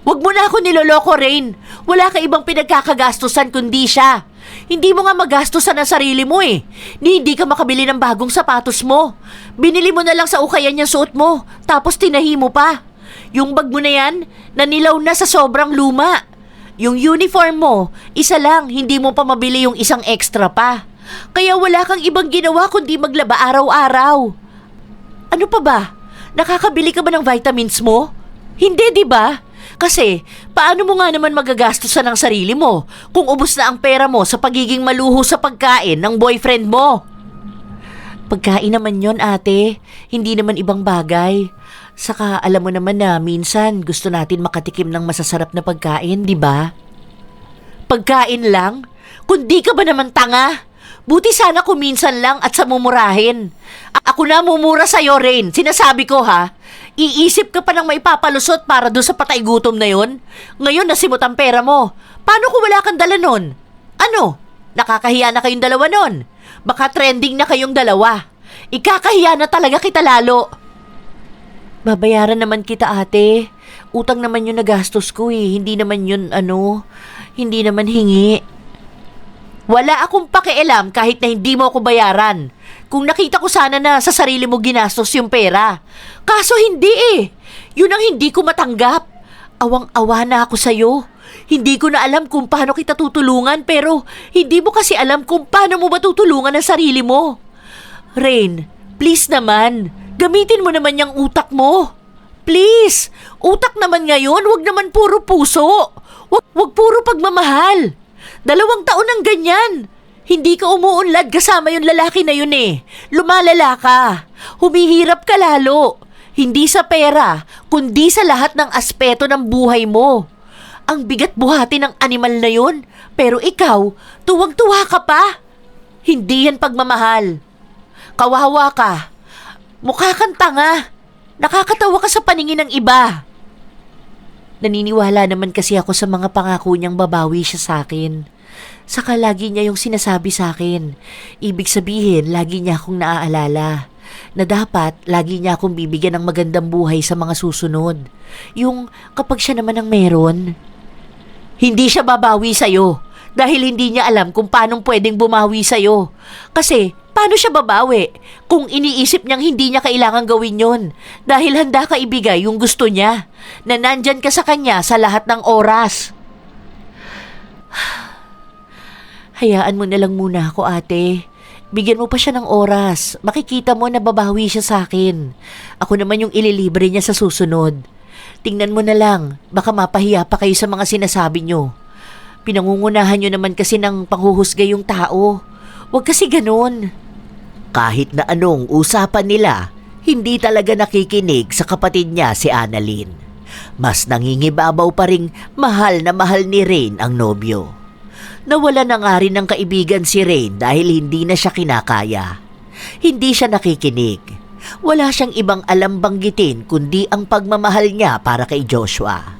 Huwag mo na ako niloloko, Rain. Wala ka ibang pinagkakagastusan kundi siya. Hindi mo nga magastusan ang sarili mo eh. Hindi ka makabili ng bagong sapatos mo. Binili mo na lang sa ukayan yung suot mo, tapos tinahi mo pa. Yung bag mo na yan, nanilaw na sa sobrang luma. Yung uniform mo, isa lang, hindi mo pa mabili yung isang extra pa. Kaya wala kang ibang ginawa kundi maglaba araw-araw. Ano pa ba? Nakakabili ka ba ng vitamins mo? Hindi, di ba? Kasi, paano mo nga naman magagastusan ang sarili mo kung ubos na ang pera mo sa pagiging maluho sa pagkain ng boyfriend mo? Pagkain naman yon, ate. Hindi naman ibang bagay. Saka alam mo naman na minsan gusto natin makatikim ng masasarap na pagkain, di ba? Pagkain lang? Kundi ka ba naman tanga? Buti sana kung minsan lang at sa mumurahin. Ako na mumura sa'yo, Rain. Sinasabi ko, ha? Iisip ka pa ng maipapalusot para doon sa patay gutom na yon? Ngayon nasimot ang pera mo. Paano kung wala kang dala nun? Ano? Nakakahiya na kayong dalawa nun. Baka trending na kayong dalawa. Ikakahiya na talaga kita lalo. Babayaran naman kita, ate. Utang naman yun na gastos ko eh. Hindi naman yun hindi naman hingi. Wala akong pakialam kahit na hindi mo ako bayaran. Kung nakita ko sana na sa sarili mo ginastos yung pera. Kaso hindi eh. Yun ang hindi ko matanggap. Awang-awa na ako sa'yo. Hindi ko na alam kung paano kita tutulungan pero hindi mo kasi alam kung paano mo matutulungan ang sarili mo. Rain, please naman. Gamitin mo naman yung utak mo. Please, utak naman ngayon, wag naman puro puso. Wag puro pagmamahal. 2 taon ng ganyan. Hindi ka umuunlad kasama yung lalaki na yun eh. Lumalala ka. Humihirap ka lalo. Hindi sa pera, kundi sa lahat ng aspeto ng buhay mo. Ang bigat buhati ng animal na yun. Pero ikaw, tuwag-tuwa ka pa. Hindi yan pagmamahal. Kawawa ka. Mukha kang tanga. Nakakatawa ka sa paningin ng iba. Naniniwala naman kasi ako sa mga pangako niyang babawi siya sa akin. Saka lagi niya yung sinasabi sa akin. Ibig sabihin, lagi niya akong naaalala. Na dapat, lagi niya akong bibigyan ng magandang buhay sa mga susunod. Yung kapag siya naman ang meron. Hindi siya babawi sa'yo. Dahil hindi niya alam kung paanong pwedeng bumawi sa'yo. Kasi, paano siya babawi kung iniisip niyang hindi niya kailangan gawin yon? Dahil handa ka ibigay yung gusto niya. Na nandyan ka sa kanya sa lahat ng oras. Hayaan mo na lang muna ako, ate. Bigyan mo pa siya ng oras. Makikita mo na babawi siya sa akin. Ako naman yung ililibre niya sa susunod. Tingnan mo na lang. Baka mapahiya pa kayo sa mga sinasabi niyo. Pinangungunahan niyo naman kasi ng panghuhusga yung tao. Huwag kasi ganun. Kahit na anong usapan nila, hindi talaga nakikinig sa kapatid niya si Annalyn. Mas nangingibabaw pa ring mahal na mahal ni Rain ang nobyo. Nawala na nga rin ng kaibigan si Rain dahil hindi na siya kinakaya. Hindi siya nakikinig. Wala siyang ibang alam banggitin kundi ang pagmamahal niya para kay Joshua.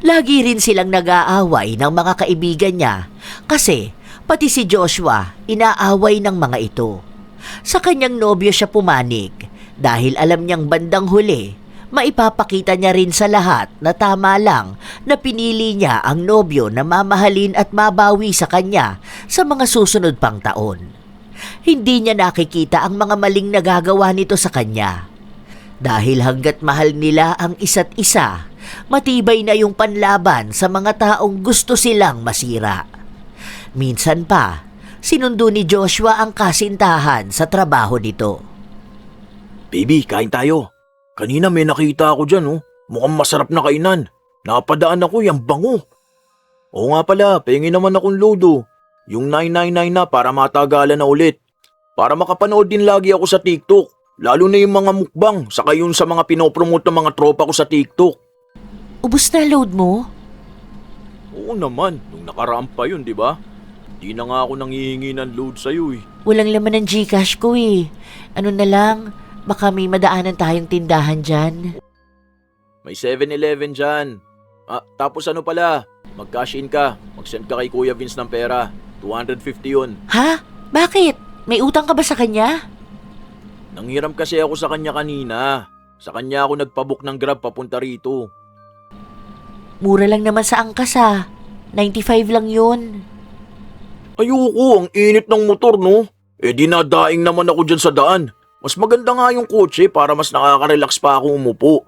Lagi rin silang nag-aaway ng mga kaibigan niya kasi pati si Joshua inaaway ng mga ito. Sa kanyang nobyo siya pumanig dahil alam niyang bandang huli maipapakita niya rin sa lahat na tama lang na pinili niya ang nobyo na mamahalin at mabawi sa kanya sa mga susunod pang taon. Hindi niya nakikita ang mga maling nagagawa nito sa kanya. Dahil hanggat mahal nila ang isa't isa, matibay na yung panlaban sa mga taong gusto silang masira. Minsan pa, sinundo ni Joshua ang kasintahan sa trabaho nito. Baby, kain tayo. Kanina may nakita ako dyan, oh. Mukhang masarap na kainan. Napadaan ako, yung bango. Oo nga pala, pahingin naman akong lodo. Yung 999 na para matagalan na ulit. Para makapanood din lagi ako sa TikTok. Lalo na yung mga mukbang, saka yun sa mga pinopromote ng mga tropa ko sa TikTok. Ubus na load mo? Oo naman, nung nakaraan pa yun, di ba? Di na nga ako nanghihingi ng load sa'yo eh. Walang laman ng Gcash ko eh. Ano na lang, baka may madaanan tayong tindahan dyan. May 7-Eleven dyan. Tapos ano pala, mag-cash in ka. Mag-send ka kay Kuya Vince ng pera. 250 yun. Ha? Bakit? May utang ka ba sa kanya? Nanghiram kasi ako sa kanya kanina. Sa kanya ako nagpabook ng Grab papunta rito. Mura lang naman sa angkas ah. 95 lang yun. Ayoko, ang init ng motor, no? Dinadaing naman ako dyan sa daan. Mas maganda nga yung kotse para mas nakaka-relax pa ako umupo.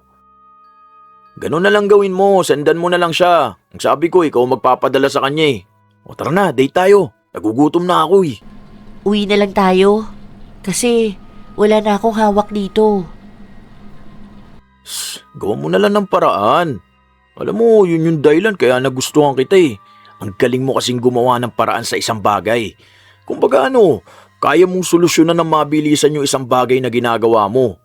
Ganun na lang gawin mo, sendan mo na lang siya. Ang sabi ko, ikaw magpapadala sa kanya eh. O tara na, date tayo. Nagugutom na ako eh. Uwi na lang tayo. Kasi wala na akong hawak dito. Gawa mo na lang ng paraan. Alam mo, yun yung dahilan kaya nagustuhan kita eh. Ang galing mo kasing gumawa ng paraan sa isang bagay. Kumbaga kaya mong solusyonan ng mabilisan yung isang bagay na ginagawa mo.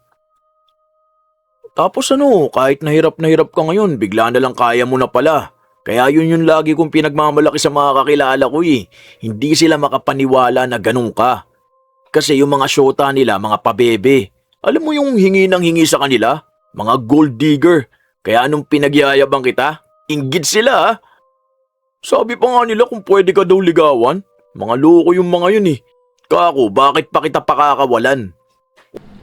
Tapos kahit na hirap ka ngayon, bigla na lang kaya mo na pala. Kaya yun yung lagi kong pinagmamalaki sa mga kakilala ko eh. Hindi sila makapaniwala na ganun ka. Kasi yung mga syota nila, mga pabebe. Alam mo yung hingi ng hingi sa kanila? Mga gold digger. Kaya anong pinagyayabang kita? Inggit sila ah. Sabi pa nga nila kung pwede ka daw ligawan. Mga loko yung mga yun eh. Kako, bakit pa kita pakakawalan?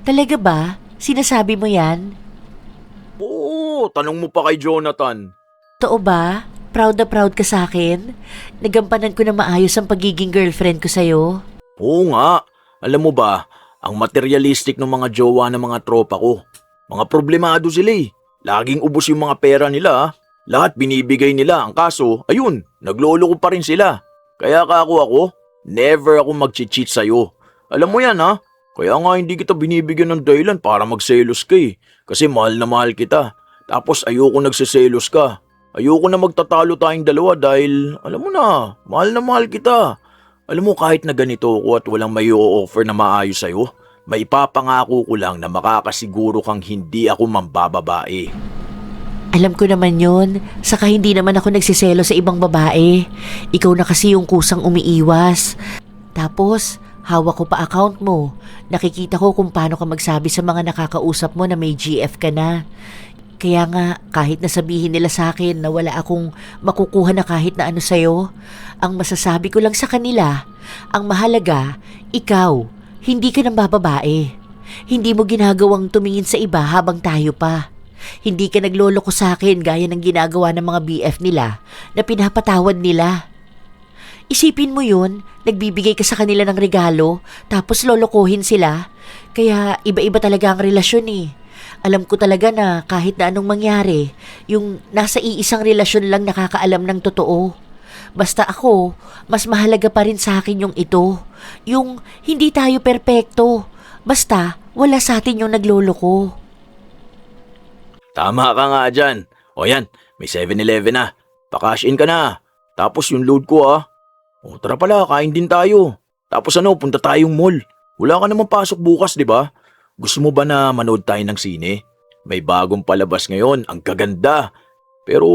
Talaga ba? Sinasabi mo yan? Oo, tanong mo pa kay Jonathan. Totoo ba? Proud na proud ka sa akin? Nagampanan ko na maayos ang pagiging girlfriend ko sa'yo? Oo nga. Alam mo ba, ang materialistic ng mga jowa ng mga tropa ko. Mga problemado sila eh. Laging ubos yung mga pera nila ah. Lahat binibigay nila. Ang kaso, ayun, naglolo ko pa rin sila. Kaya ako, never ako mag-cheat sa'yo. Alam mo yan ha? Kaya nga hindi kita binibigyan ng dahilan para magselos ka eh. Kasi mahal na mahal kita. Tapos ayoko nagsiselos ka. Ayoko na magtatalo tayong dalawa dahil, alam mo na mahal kita. Alam mo kahit na ganito ako at walang may o-offer na maayos sa'yo, may ipapangako ko lang na makakasiguro kang hindi ako mambababae. Alam ko naman yon. Saka hindi naman ako nagsiselo sa ibang babae. Ikaw na kasi yung kusang umiiwas. Tapos, hawak ko pa account mo. Nakikita ko kung paano ka magsabi sa mga nakakausap mo na may GF ka na. Kaya nga, kahit nasabihin nila sa akin na wala akong makukuha na kahit na ano sa'yo, ang masasabi ko lang sa kanila, ang mahalaga, ikaw, hindi ka nang bababae. Hindi mo ginagawang tumingin sa iba habang tayo pa. Hindi ka nagloloko sa akin gaya ng ginagawa ng mga BF nila na pinapatawad nila. Isipin mo yun, nagbibigay ka sa kanila ng regalo tapos lolokohin sila. Kaya iba-iba talaga ang relasyon eh. Alam ko talaga na kahit na anong mangyari, yung nasa iisang relasyon lang nakakaalam ng totoo. Basta ako, mas mahalaga pa rin sa akin yung ito. Yung hindi tayo perpekto. Basta wala sa atin yung nagloloko. Tama ka nga dyan. O yan, may 7-Eleven na. Pa-cash in ka na. Tapos yung load ko ah. O tara pala, kain din tayo. Tapos punta tayong mall. Wala ka naman pasok bukas, di ba? Gusto mo ba na manood tayo ng sine? May bagong palabas ngayon, ang gaganda. Pero,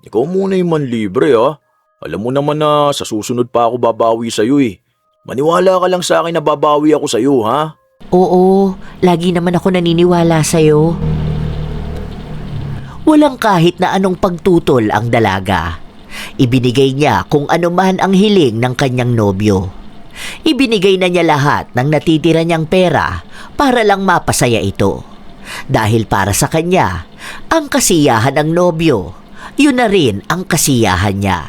ikaw muna yung manlibre ah. Alam mo naman na sa susunod pa ako babawi sa'yo eh. Maniwala ka lang sa akin na babawi ako sa'yo ha? Oo, lagi naman ako naniniwala sa'yo. Walang kahit na anong pagtutol ang dalaga. Ibinigay niya kung ano man ang hiling ng kanyang nobyo. Ibinigay na niya lahat ng natitira niyang pera para lang mapasaya ito. Dahil para sa kanya, ang kasiyahan ng nobyo, yun na rin ang kasiyahan niya.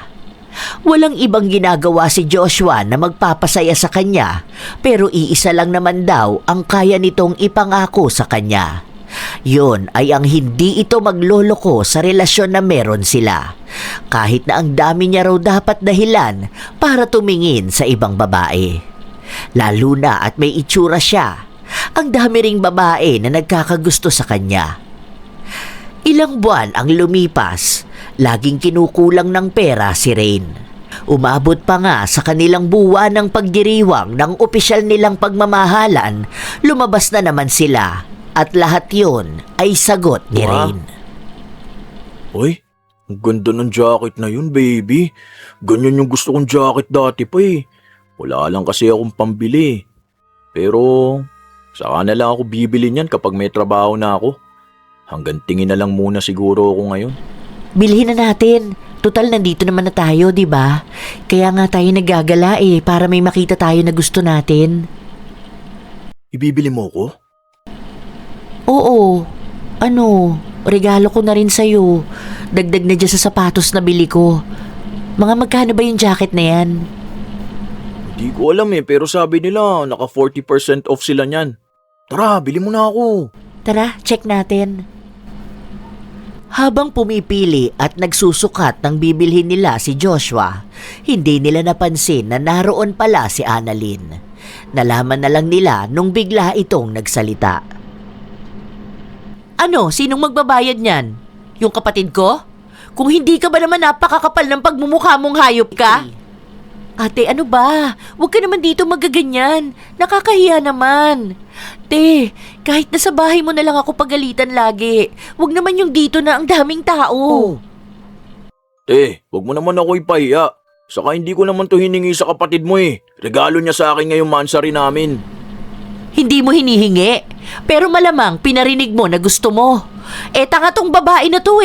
Walang ibang ginagawa si Joshua na magpapasaya sa kanya, pero iisa lang naman daw ang kaya nitong ipangako sa kanya. Yun ay ang hindi ito magloloko sa relasyon na meron sila. Kahit na ang dami niya raw dapat dahilan para tumingin sa ibang babae. Lalo na at may itsura siya. Ang dami ring babae na nagkakagusto sa kanya. Ilang buwan ang lumipas, laging kinukulang ng pera si Rain. Umabot pa nga sa kanilang buwan ng pagdiriwang ng opisyal nilang pagmamahalan, lumabas na naman sila. At lahat yun ay sagot ni Rain. Uy, ang ganda ng jacket na yun, baby. Ganyan yung gusto kong jacket dati pa eh. Wala lang kasi akong pambili. Pero, saka na lang ako bibili niyan kapag may trabaho na ako. Hanggang tingin na lang muna siguro ako ngayon. Bilhin na natin. Total, nandito naman na tayo, di ba? Kaya nga tayo naggagala para may makita tayo na gusto natin. Ibibili mo ko? Oo. Regalo ko na rin sa'yo. Dagdag na dyan sa sapatos na bili ko. Mga magkano ba yung jacket na yan? Hindi ko alam pero sabi nila naka 40% off sila niyan. Tara, bili mo na ako. Tara, check natin. Habang pumipili at nagsusukat ng bibilhin nila si Joshua, hindi nila napansin na naroon pala si Annalyn. Nalaman na lang nila nung bigla itong nagsalita. Ano, sinong magbabayad niyan? Yung kapatid ko? Kung hindi ka ba naman napakakapal ng pagmumukha mong hayop ka? Ate, ano ba? Huwag ka naman dito magaganyan. Nakakahiya naman. Te, kahit nasa bahay mo na lang ako pagalitan lagi. Huwag naman yung dito na ang daming tao. Wag mo naman ako ipahiya. Saka hindi ko naman to hiningi sa kapatid mo Regalo niya sa akin ngayong mansari namin. Hindi mo hinihingi. Pero malamang pinarinig mo na gusto mo. Tanga tong babae na to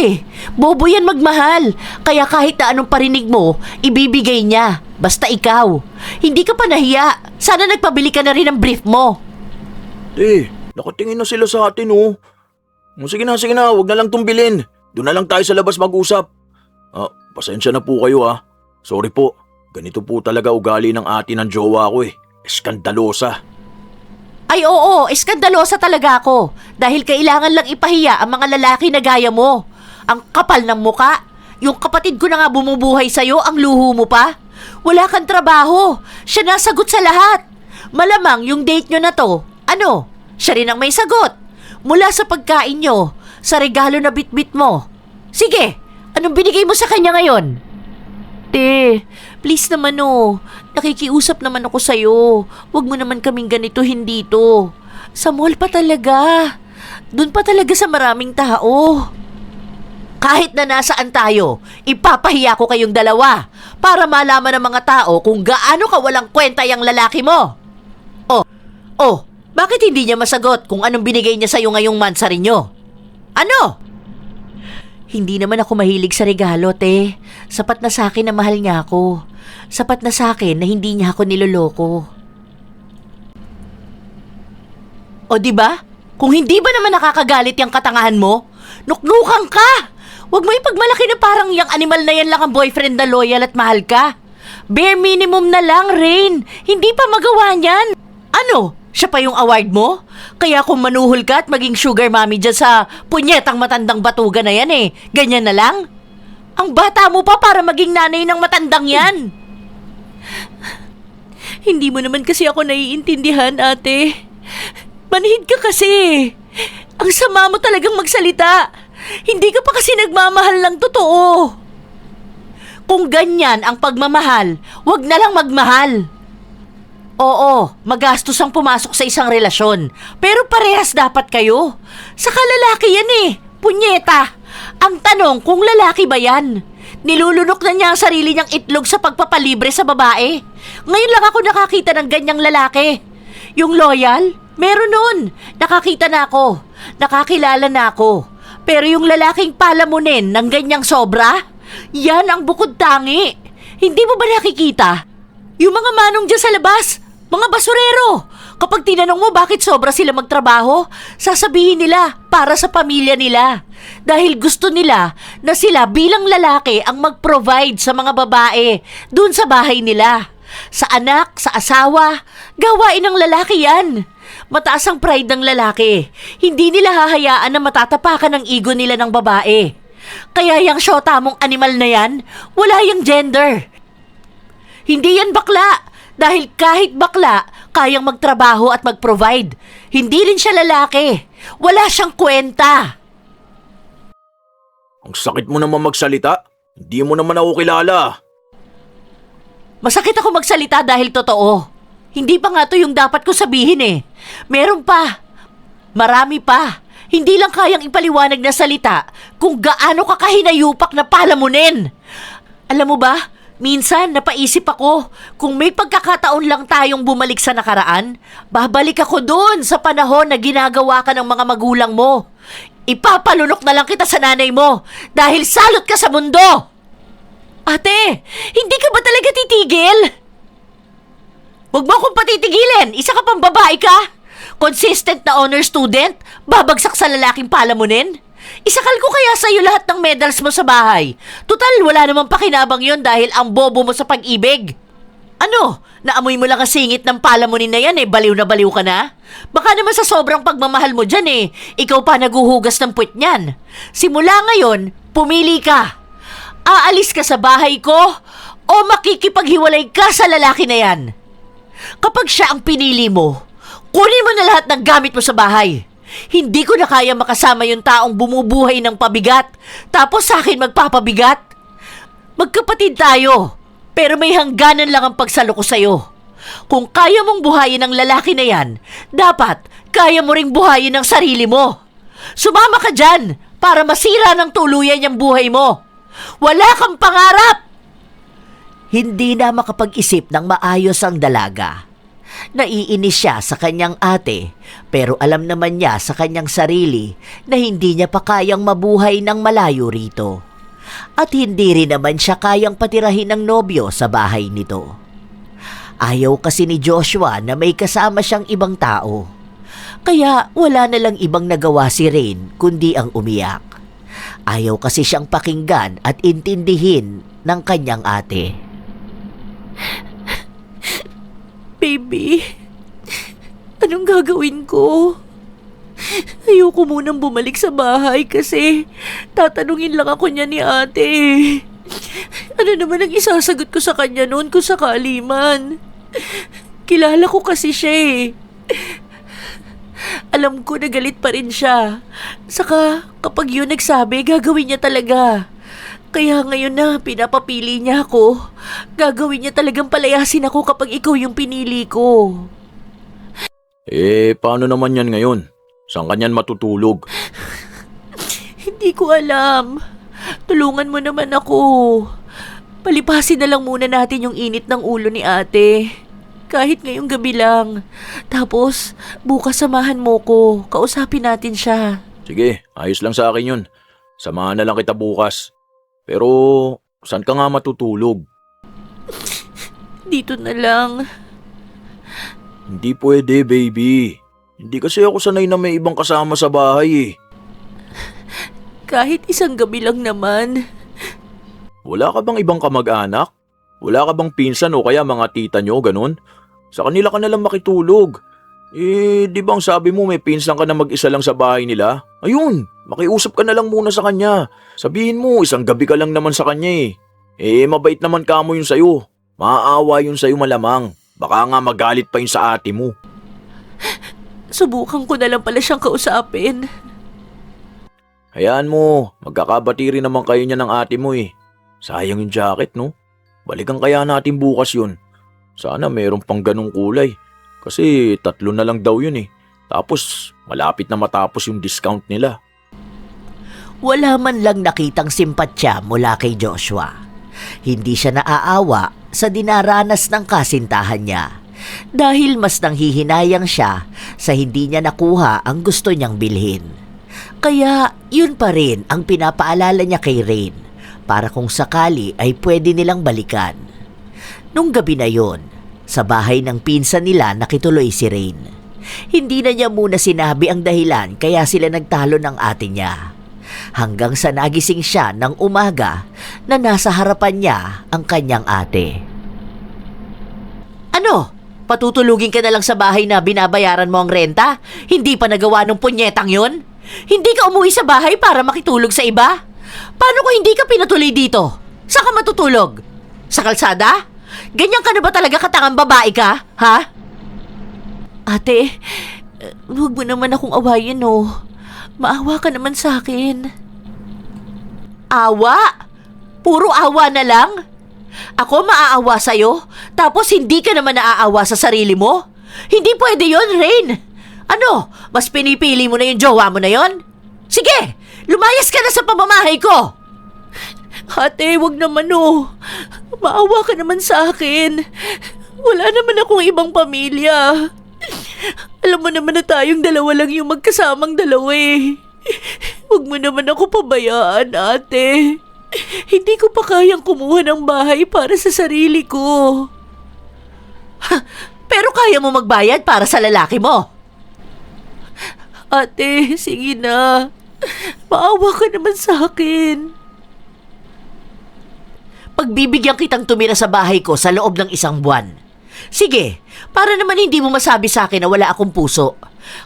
Bobo yan magmahal. Kaya kahit na anong parinig mo, ibibigay niya. Basta ikaw. Hindi ka pa nahiya. Sana nagpabili ka na rin ng brief mo. Nakatingin na sila sa atin Sige na, wag na lang tumbilin. Doon na lang tayo sa labas mag-usap. Pasensya na po kayo Sorry po, ganito po talaga ugali ng ate ng jowa ko Eskandalosa. Ay oo, eskandalosa talaga ako. Dahil kailangan lang ipahiya ang mga lalaki na gaya mo. Ang kapal ng muka. Yung kapatid ko na nga bumubuhay sa'yo, ang luho mo pa. Wala kang trabaho. Siya nasagot sa lahat. Malamang yung date nyo na to, siya rin ang may sagot. Mula sa pagkain nyo, sa regalo na bitbit mo. Sige, anong binigay mo sa kanya ngayon? Te, please naman nakikiusap naman ako sa'yo. Huwag mo naman kaming ganito hindi to. Sa mall pa talaga. Doon pa talaga sa maraming tao. Kahit na nasaan tayo, ipapahiya ko kayong dalawa para malaman ng mga tao kung gaano ka walang kwenta yung lalaki mo. Bakit hindi niya masagot kung anong binigay niya sa'yo ngayong mansari nyo? Ano? Hindi naman ako mahilig sa regalo, te. Sapat na sa akin na mahal niya ako. Sapat na sa akin na hindi niya ako niloloko. O diba? Kung hindi ba naman nakakagalit yung katangahan mo, nuknukan ka! Huwag mo ipagmalaki na parang yung animal na yan lang ang boyfriend na loyal at mahal ka. Bare minimum na lang, Rain. Hindi pa magawa niyan. Ano? Siya pa yung award mo? Kaya kung manuhol ka at maging sugar mommy dyan sa punyetang matandang batuga na yan ganyan na lang? Ang bata mo pa para maging nanay ng matandang yan. Hindi mo naman kasi ako naiintindihan, ate. Manhid ka kasi. Ang sama mo talagang magsalita. Hindi ka pa kasi nagmamahal ng totoo. Kung ganyan ang pagmamahal, wag na lang magmahal. Oo, magastos ang pumasok sa isang relasyon. Pero parehas dapat kayo. Saka lalaki yan Punyeta. Ang tanong kung lalaki ba yan? Nilulunok na niya ang sarili niyang itlog sa pagpapalibre sa babae. Ngayon lang ako nakakita ng ganyang lalaki. Yung loyal, meron nun. Nakakita na ako. Nakakilala na ako. Pero yung lalaking palamunin ng ganyang sobra, yan ang bukod tangi. Hindi mo ba nakikita? Yung mga manong dyan sa labas, mga basurero. Kapag tinanong mo bakit sobra sila magtrabaho, sasabihin nila para sa pamilya nila. Dahil gusto nila na sila bilang lalaki ang mag-provide sa mga babae dun sa bahay nila. Sa anak, sa asawa, gawain ng lalaki yan. Mataas ang pride ng lalaki. Hindi nila hahayaan na matatapakan ang ego nila ng babae. Kaya yung syota mong animal na yan, wala yung gender. Hindi yan bakla. Dahil kahit bakla, kayang magtrabaho at mag-provide. Hindi rin siya lalaki. Wala siyang kwenta. Ang sakit mo naman magsalita. Hindi mo naman ako kilala. Masakit ako magsalita dahil totoo. Hindi pa nga to yung dapat ko sabihin Meron pa. Marami pa. Hindi lang kayang ipaliwanag na salita kung gaano ka kahinayupak na palamunin. Alam mo ba? Minsan, napaisip ako, kung may pagkakataon lang tayong bumalik sa nakaraan, babalik ako doon sa panahon na ginagawa ka ng mga magulang mo. Ipapalunok na lang kita sa nanay mo dahil salot ka sa mundo! Ate, hindi ka ba talaga titigil? Huwag mo akong patitigilin, isa ka pang babae ka. Consistent na honor student, babagsak sa lalaking palamunin. Isakal ko kaya sa'yo lahat ng medals mo sa bahay. Tutal, wala namang pakinabang yon dahil ang bobo mo sa pag-ibig. Ano? Naamoy mo lang ang singit ng palamunin na yan baliw na baliw ka na. Baka naman sa sobrang pagmamahal mo dyan ikaw pa naguhugas ng puwet niyan. Simula ngayon, pumili ka. Aalis ka sa bahay ko o makikipaghiwalay ka sa lalaki na yan. Kapag siya ang pinili mo, kunin mo na lahat ng gamit mo sa bahay. Hindi ko na kaya makasama yung taong bumubuhay ng pabigat, tapos sa akin magpapabigat. Magkapatid tayo, pero may hangganan lang ang pagsalo ko sa'yo. Kung kaya mong buhayin ang lalaki na yan, dapat kaya mo ring buhayin ang sarili mo. Sumama ka dyan para masira ng tuluyan yung buhay mo. Wala kang pangarap! Hindi na makapag-isip ng maayos ang dalaga. Naiinis siya sa kanyang ate, pero alam naman niya sa kanyang sarili na hindi niya pa kayang mabuhay ng malayo rito. At hindi rin naman siya kayang patirahin ng nobyo sa bahay nito. Ayaw kasi ni Joshua na may kasama siyang ibang tao. Kaya wala na lang ibang nagawa si Rain kundi ang umiyak. Ayaw kasi siyang pakinggan at intindihin ng kanyang ate. Baby, anong gagawin ko? Ayoko munang bumalik sa bahay kasi tatanungin lang ako niya ni ate. Ano naman ang isasagot ko sa kanya noon kung sakali man? Kilala ko kasi siya Alam ko na galit pa rin siya. Saka kapag yun nagsabi, gagawin niya talaga. Kaya ngayon na pinapapili niya ako. Gagawin niya talagang palayasin ako kapag ikaw yung pinili ko. Paano naman yan ngayon? Saan kanyan matutulog? Hindi ko alam. Tulungan mo naman ako. Palipasin na lang muna natin yung init ng ulo ni ate. Kahit ngayong gabi lang. Tapos, bukas samahan mo ko. Kausapin natin siya. Sige, ayos lang sa akin yun. Samahan na lang kita bukas. Pero, saan ka nga matutulog? Dito na lang. Hindi pwede, baby. Hindi kasi ako sanay na may ibang kasama sa bahay Kahit isang gabi lang naman. Wala ka bang ibang kamag-anak? Wala ka bang pinsan o kaya mga tita nyo, ganun? Sa kanila ka nalang makitulog. Di bang sabi mo may pinsan ka na mag-isa lang sa bahay nila? Ayun, makiusap ka na lang muna sa kanya. Sabihin mo, isang gabi ka lang naman sa kanya mabait naman ka mo yun sa'yo. Maaawa yun sa'yo malamang. Baka nga magalit pa yun sa ate mo. Subukan ko na lang pala siyang kausapin. Hayaan mo, magkakabati rin naman kayo niya ng ate mo Sayang yung jacket, no? Balikan kaya natin bukas yun. Sana mayroon pang ganong kulay. Kasi 3 na lang daw yun Tapos malapit na matapos yung discount nila. Wala man lang nakitang simpatya mula kay Joshua. Hindi siya naaawa sa dinaranas ng kasintahan niya. Dahil mas nanghihinayang siya sa hindi niya nakuha ang gusto niyang bilhin. Kaya yun pa rin ang pinapaalala niya kay Rain para kung sakali ay pwede nilang balikan. Nung gabi na yon, sa bahay ng pinsan nila nakituloy si Rain. Hindi na niya muna sinabi ang dahilan kaya sila nagtalo ng ate niya. Hanggang sa nagising siya ng umaga na nasa harapan niya ang kanyang ate. Ano? Patutulugin ka na lang sa bahay na binabayaran mo ang renta? Hindi pa nagawa ng punyetang yon? Hindi ka umuwi sa bahay para makitulog sa iba? Paano kung hindi ka pinatuloy dito? Saan ka matutulog? Sa kalsada? Ganyan ka na ba talaga katangang babae ka? Ha? Ate, huwag mo naman akong awayin Maawa ka naman sa akin. Awa? Puro awa na lang? Ako maaawa sa'yo, tapos hindi ka naman naaawa sa sarili mo? Hindi pwede yon, Rain. Ano, mas pinipili mo na yung jowa mo na yon? Sige, lumayas ka na sa pamamahay ko. Ate, wag naman Maawa ka naman sa akin. Wala naman akong ibang pamilya. Alam mo naman na tayong dalawa lang yung magkasamang dalawa Huwag mo naman ako pabayaan, ate. Hindi ko pa kayang kumuha ng bahay para sa sarili ko. Pero kaya mo magbayad para sa lalaki mo? Ate, sige na. Maawa ka naman sa akin. Pagbibigyan kitang tumira sa bahay ko sa loob ng 1 buwan. Sige, para naman hindi mo masabi sa akin na wala akong puso.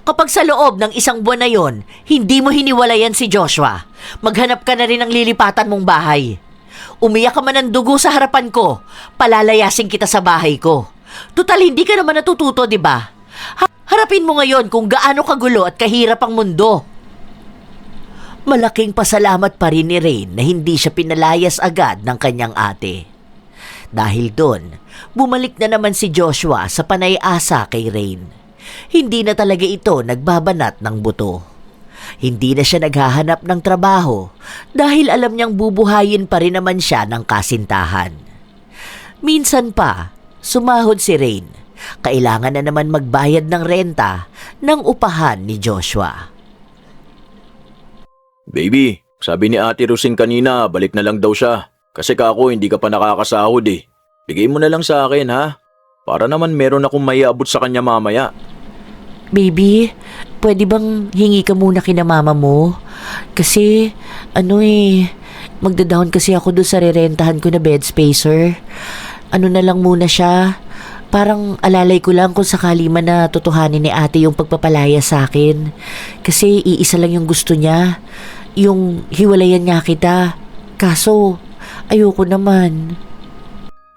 Kapag sa loob ng isang buwan na yon, hindi mo hiniwalayan si Joshua, maghanap ka na rin ng lilipatan mong bahay. Umiyak ka man ng dugo sa harapan ko, palalayasin kita sa bahay ko. Tutal hindi ka naman natututo, di ba? Harapin mo ngayon kung gaano kagulo at kahirap ang mundo. Malaking pasalamat pa rin ni Rain na hindi siya pinalayas agad ng kanyang ate. Dahil doon, bumalik na naman si Joshua sa panay-asa kay Rain. Hindi na talaga ito nagbabanat ng buto. Hindi na siya naghahanap ng trabaho dahil alam niyang bubuhayin pa rin naman siya ng kasintahan. Minsan pa, sumahod si Rain. Kailangan na naman magbayad ng renta ng upahan ni Joshua. Baby, sabi ni Ate Rosing kanina, balik na lang daw siya. Kasi kako hindi ka pa nakakasahod eh. Bigay mo na lang sa akin ha. Para naman meron akong maiabot sa kanya mamaya. Baby, pwede bang hingi ka muna kina mama mo? Kasi, magda-down kasi ako doon sa rerentahan ko na bed spacer. Ano na lang muna siya. Parang alalay ko lang kung sakali man na totohanin ni ate yung pagpapalaya sa akin. Kasi iisa lang yung gusto niya. Yung hiwalayan nga kita. Kaso, ayoko naman.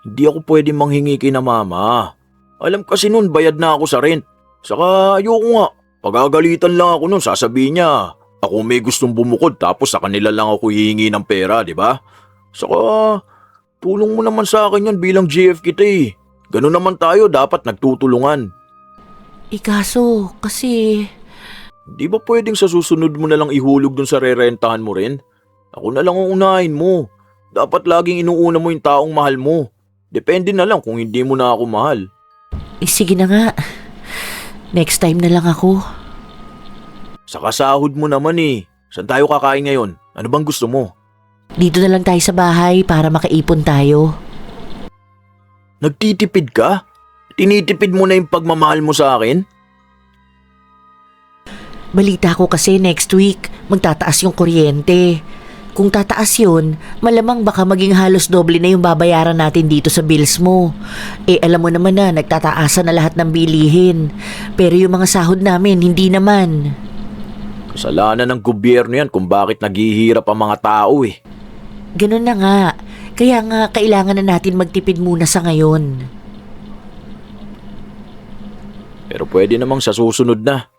Hindi ako pwede manghingi kina mama. Alam kasi nun bayad na ako sa rent. Saka ayoko nga. Pagagalitan lang ako nun, sasabihin niya. Ako may gustong bumukod tapos sa kanila lang ako hihingi ng pera, di ba? Saka tulong mo naman sa akin yan bilang GF kita eh. Ganun naman tayo, dapat nagtutulungan. Kaso, kasi... Di ba pwedeng sa susunod mo na lang ihulog dun sa rerentahan mo rin? Ako na lang ang unahin mo. Dapat laging inuuna mo yung taong mahal mo. Depende na lang kung hindi mo na ako mahal. Sige na nga. Next time na lang ako. Sa kasahod mo naman eh. Saan tayo kakain ngayon? Ano bang gusto mo? Dito na lang tayo sa bahay para makaipon tayo. Nagtitipid ka? Tinitipid mo na yung pagmamahal mo sa akin? Balita ko kasi next week, magtataas yung kuryente. Kung tataas yun, malamang baka maging halos doble na yung babayaran natin dito sa bills mo. Alam mo naman na nagtataasan na lahat ng bilihin. Pero yung mga sahod namin, hindi naman. Kasalanan ng gobyerno yan kung bakit naghihirap ang mga tao eh. Ganun na nga. Kaya nga kailangan na natin magtipid muna sa ngayon. Pero pwede namang sa susunod na.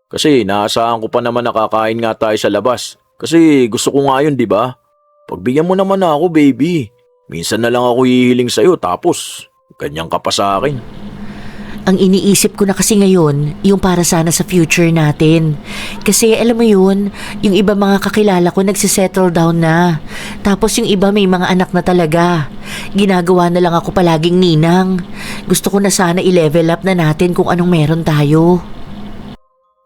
Kasi naasahan ko pa naman nakakain nga tayo sa labas. Kasi gusto ko nga yun, di ba? Pagbigyan mo naman ako, baby. Minsan na lang ako hihiling sa'yo tapos ganyan ka pa sa akin. Ang iniisip ko na kasi ngayon, yung para sana sa future natin. Kasi alam mo yun, yung iba mga kakilala ko nagsisettle down na. Tapos yung iba may mga anak na talaga. Ginagawa na lang ako palaging ninang. Gusto ko na sana i-level up na natin kung anong meron tayo.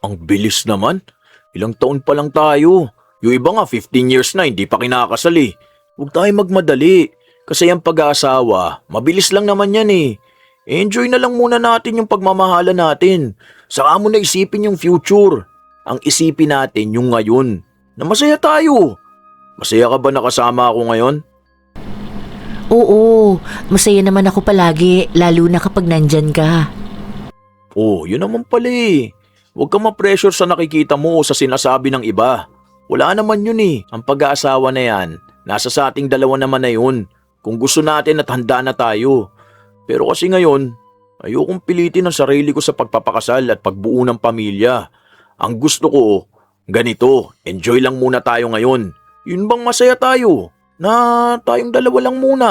Ang bilis naman. Ilang taon pa lang tayo. Yung iba nga 15 years na hindi pa kinakasal eh. Huwag tayo magmadali. Kasi ang pag-aasawa, mabilis lang naman yan eh. Enjoy na lang muna natin yung pagmamahala natin. Saka mo na isipin yung future. Ang isipin natin yung ngayon. Na masaya tayo. Masaya ka ba nakasama ako ngayon? Oo, masaya naman ako palagi, lalo na kapag nandyan ka. Oh, yun naman pala eh. Huwag ka ma-pressure sa nakikita mo o sa sinasabi ng iba. Wala naman yun eh. Ang pag-aasawa na yan, nasa sa ating dalawa naman na yun. Kung gusto natin at handa na tayo. Pero kasi ngayon, ayokong pilitin ang sarili ko sa pagpapakasal at pagbuo ng pamilya. Ang gusto ko, ganito, enjoy lang muna tayo ngayon. Yun bang masaya tayo? Na tayong dalawa lang muna.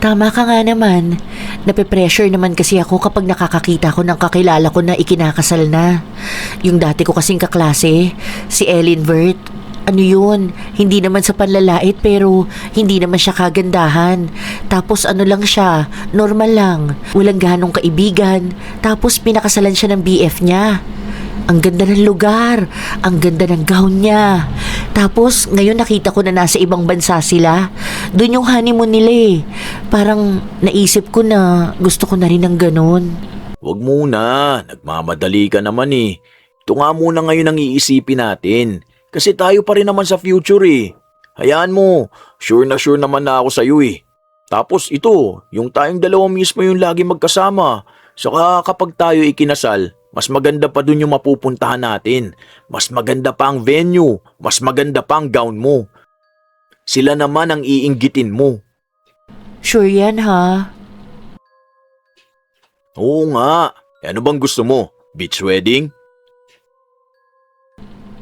Tama ka nga naman. Nape-pressure naman kasi ako kapag nakakakita ko ng kakilala ko na ikinakasal na. Yung dati ko kasing kaklase, si Ellen Vert. Ano yun? Hindi naman sa panlalait pero hindi naman siya kagandahan. Tapos ano lang siya, normal lang. Walang ganong kaibigan. Tapos pinakasalan siya ng BF niya. Ang ganda ng lugar. Ang ganda ng gown niya. Tapos ngayon nakita ko na nasa ibang bansa sila. Doon yung honeymoon nila eh. Parang naisip ko na gusto ko na rin ng ganon. Huwag muna, nagmamadali ka naman eh. Ito nga muna ngayon ang iisipin natin. Kasi tayo pa rin naman sa future eh. Hayaan mo, sure na sure naman na ako sa'yo eh. Tapos ito, yung tayong dalawa mismo yung lagi magkasama. Saka kapag tayo ikinasal, mas maganda pa dun yung mapupuntahan natin. Mas maganda pa ang venue, mas maganda pa ang gown mo. Sila naman ang iinggitin mo. Sure yan ha? Oo nga. Ano bang gusto mo? Beach wedding?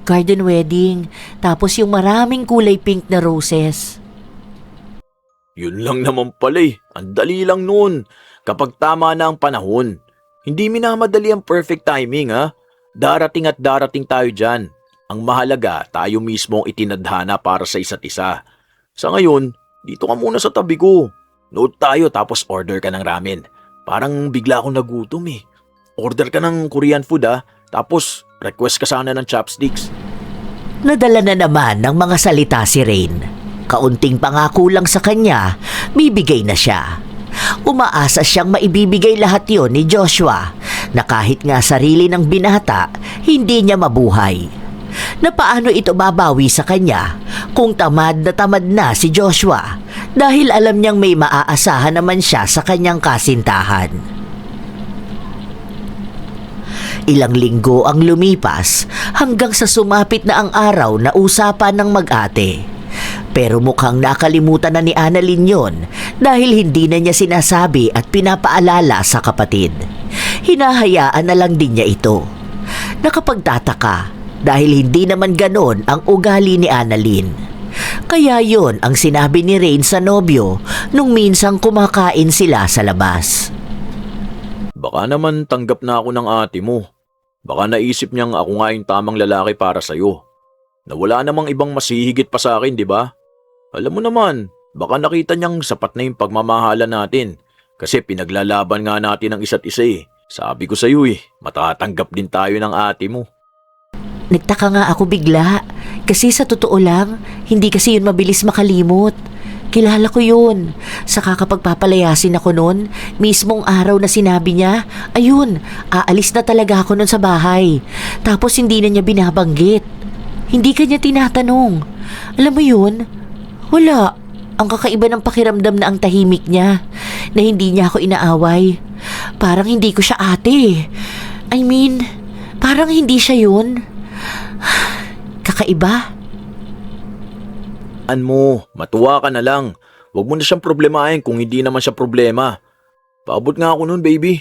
Garden wedding. Tapos yung maraming kulay pink na roses. Yun lang naman pala eh. Ang dali lang nun. Kapag tama na ang panahon. Hindi minamadali ang perfect timing ha. Darating at darating tayo dyan. Ang mahalaga, tayo mismo ang itinadhana para sa isa't isa. Sa ngayon, dito ka muna sa tabi ko. Note tayo tapos order ka ng ramen. Parang bigla akong nagutom eh. Order ka ng Korean food ha. Tapos request ka sana ng chopsticks. Nadala na naman ng mga salita si Rain. Kaunting pangako lang sa kanya, bibigay na siya. Umaasa siyang maibibigay lahat yon ni Joshua na kahit nga sarili ng binata, hindi niya mabuhay. Na paano ito babawi sa kanya kung tamad na si Joshua dahil alam niyang may maaasahan naman siya sa kanyang kasintahan. Ilang linggo ang lumipas hanggang sa sumapit na ang araw na usapan ng mag-ate. Pero mukhang nakalimutan na ni Annalyn yon dahil hindi na niya sinasabi at pinapaalala sa kapatid. Hinahayaan na lang din niya ito. Nakapagtataka dahil hindi naman ganon ang ugali ni Annalyn. Kaya yon ang sinabi ni Rain sa nobyo nung minsang kumakain sila sa labas. Baka naman tanggap na ako ng ate mo. Baka naisip niyang ako nga yung tamang lalaki para sa'yo. Na wala namang ibang masihigit pa sa akin, di ba? Alam mo naman, baka nakita niyang sapat na yung pagmamahala natin. Kasi pinaglalaban nga natin ang isa't isa eh. Sabi ko sa'yo eh, matatanggap din tayo ng ate mo. Nagtaka nga ako bigla. Kasi sa totoo lang, hindi kasi yun mabilis makalimot. Kilala ko yun. Saka kapag papalayasin ako nun, mismong araw na sinabi niya, ayun, aalis na talaga ako nun sa bahay. Tapos hindi na niya binabanggit. Hindi kanya tinatanong. Alam mo yun? Wala. Ang kakaiba ng pakiramdam na ang tahimik niya. Na hindi niya ako inaaway. Parang hindi ko siya ate. I mean, parang hindi siya yun. Kakaiba. Matuwa ka na lang. Huwag mo na siyang problemahin kung hindi naman siya problema. Paabot nga ako nun, baby.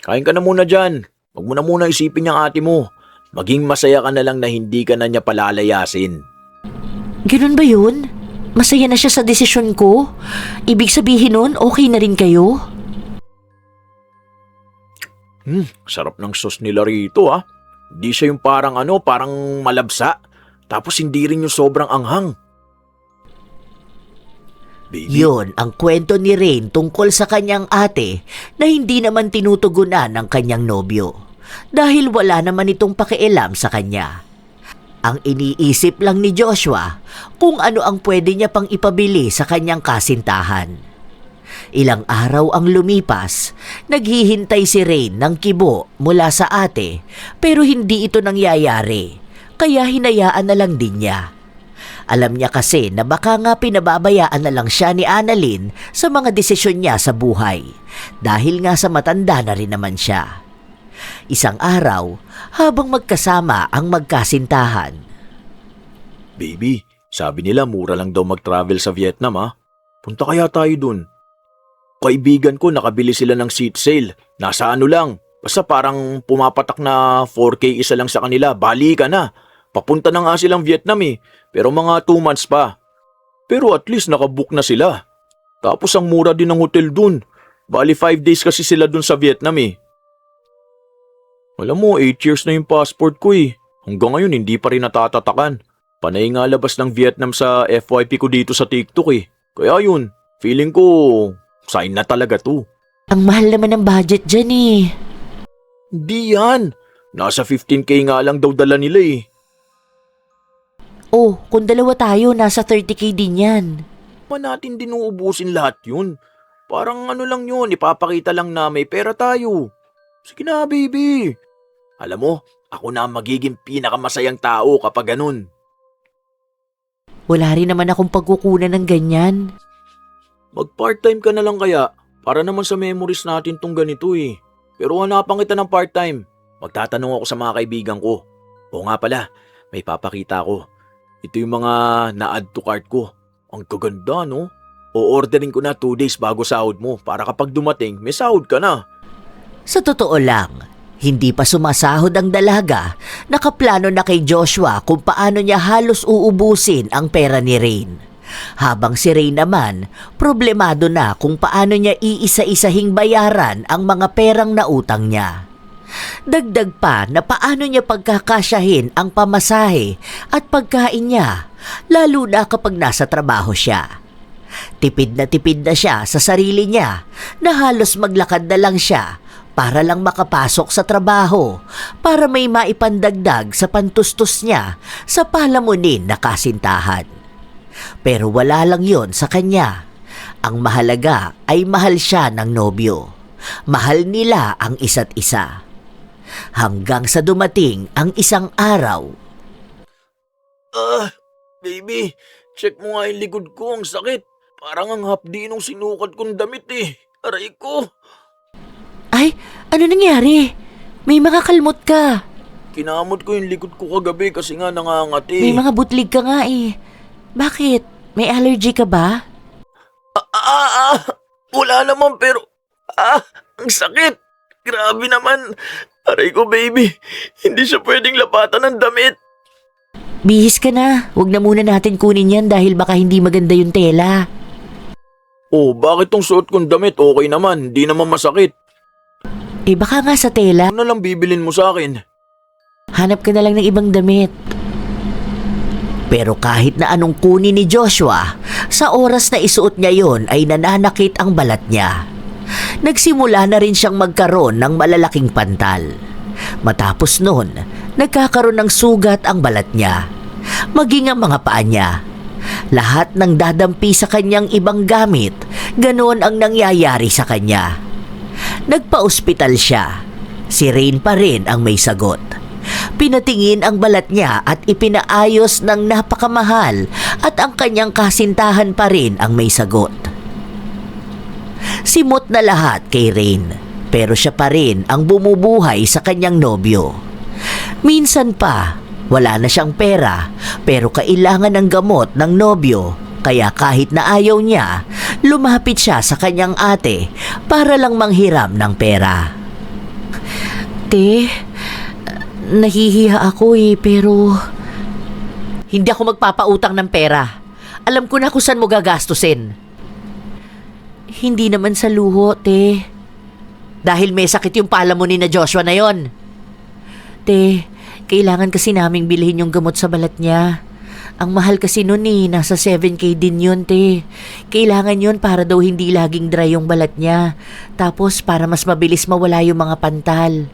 Kain ka na muna dyan. Huwag mo na muna isipin yung ate mo. Maging masaya ka na lang na hindi ka na niya palalayasin. Ganun ba yun? Masaya na siya sa desisyon ko? Ibig sabihin nun, okay na rin kayo? Sarap ng sauce nila rito ah. Hindi siya yung parang parang malabsa. Tapos hindi rin yung sobrang anghang. Baby. Yon ang kwento ni Rain tungkol sa kanyang ate na hindi naman tinutugunan ng kanyang nobyo dahil wala naman itong pakialam sa kanya. Ang iniisip lang ni Joshua kung ano ang pwede niya pang ipabili sa kanyang kasintahan. Ilang araw ang lumipas, naghihintay si Rain ng kibo mula sa ate pero hindi ito nangyayari kaya hinayaan na lang din niya. Alam niya kasi na baka nga pinababayaan na lang siya ni Annalyn sa mga desisyon niya sa buhay dahil nga sa matanda na rin naman siya. Isang araw, habang magkasama ang magkasintahan. Baby, sabi nila mura lang daw mag-travel sa Vietnam ha. Punta kaya tayo dun. Kaibigan ko nakabili sila ng seat sale. Nasa lang. Basta parang pumapatak na 4K isa lang sa kanila. Bali ka na. Papunta na nga silang Vietnam eh. Pero mga 2 months pa. Pero at least nakabook na sila. Tapos ang mura din ng hotel dun. Bali 5 days kasi sila dun sa Vietnam eh. Alam mo, 8 years na yung passport ko eh. Hanggang ngayon hindi pa rin natatatakan. Panay nga labas ng Vietnam sa FYP ko dito sa TikTok eh. Kaya yun, feeling ko sign na talaga to. Ang mahal naman ng budget dyan eh. Hindi yan. Nasa 15K nga lang daw dala nila eh. Oh, kung dalawa tayo, nasa 30K din yan. Pa natin din uubusin lahat yun. Parang lang yun, ipapakita lang na may pera tayo. Sige na, baby. Alam mo, ako na ang magiging pinakamasayang tao kapag ganun. Wala rin naman akong pagkukunan ng ganyan. Mag-part-time ka na lang kaya para naman sa memories natin tong ganito eh. Pero hanapan kita ng part-time. Magtatanong ako sa mga kaibigan ko. Oo nga pala, may papakita ko. Ito yung mga na-add to cart ko. Ang kaganda no? O-ordering ko na 2 days bago sahod mo para kapag dumating may sahod ka na. Sa totoo lang, hindi pa sumasahod ang dalaga, nakaplano na kay Joshua kung paano niya halos uubusin ang pera ni Rain. Habang si Rain naman, problemado na kung paano niya iisa-isahing bayaran ang mga perang nautang niya. Dagdag pa na paano niya pagkakasyahin ang pamasahe at pagkain niya, lalo na kapag nasa trabaho siya. Tipid na siya sa sarili niya na halos maglakad na lang siya para lang makapasok sa trabaho para may maipandagdag sa pantustos niya sa palamunin na kasintahan. Pero wala lang yon sa kanya. Ang mahalaga ay mahal siya ng nobyo. Mahal nila ang isa't isa. Hanggang sa dumating ang isang araw. Baby, check mo nga yung likod ko, ang sakit. Parang ang hapdi nung sinukat kong damit eh. Aray ko. Ay, ano nangyari? May mga kalmot ka. Kinamot ko yung likod ko kagabi kasi nga nangangati. May mga butlig ka nga eh. Bakit? May allergy ka ba? Wala naman pero, ang sakit. Grabe naman. Aray ko baby, hindi siya pwedeng lapatan ng damit. Bihis ka na. Huwag na muna natin kunin yan dahil baka hindi maganda yung tela. Oh, bakit tong suot kong damit okay naman, di naman masakit? Eh baka nga sa tela. Ano lang bibilin mo sa akin? Hanap ka na lang ng ibang damit. Pero kahit na anong kunin ni Joshua, sa oras na isuot niya yon ay nananakit ang balat niya. Nagsimula na rin siyang magkaroon ng malalaking pantal. Matapos noon, nagkakaroon ng sugat ang balat niya, maging ang mga paa niya. Lahat ng dadampi sa kanyang ibang gamit, ganoon ang nangyayari sa kanya. Nagpa-ospital siya. Si Rain pa rin ang may sagot. Pinatingin ang balat niya at ipinaayos ng napakamahal at ang kanyang kasintahan pa rin ang may sagot. Simot na lahat kay Rain, pero siya pa rin ang bumubuhay sa kanyang nobyo. Minsan pa, wala na siyang pera pero kailangan ng gamot ng nobyo, kaya kahit na ayaw niya, lumapit siya sa kanyang ate para lang manghiram ng pera. Te, nahihiya ako pero... Hindi ako magpapautang ng pera. Alam ko na kung saan mo gagastusin. Hindi naman sa luho, te. Dahil may sakit yung palamunin na Joshua na yon. Te, kailangan kasi naming bilhin yung gamot sa balat niya. Ang mahal kasi nun nasa 7K din yun, te. Kailangan yun para daw hindi laging dry yung balat niya. Tapos para mas mabilis mawala yung mga pantal.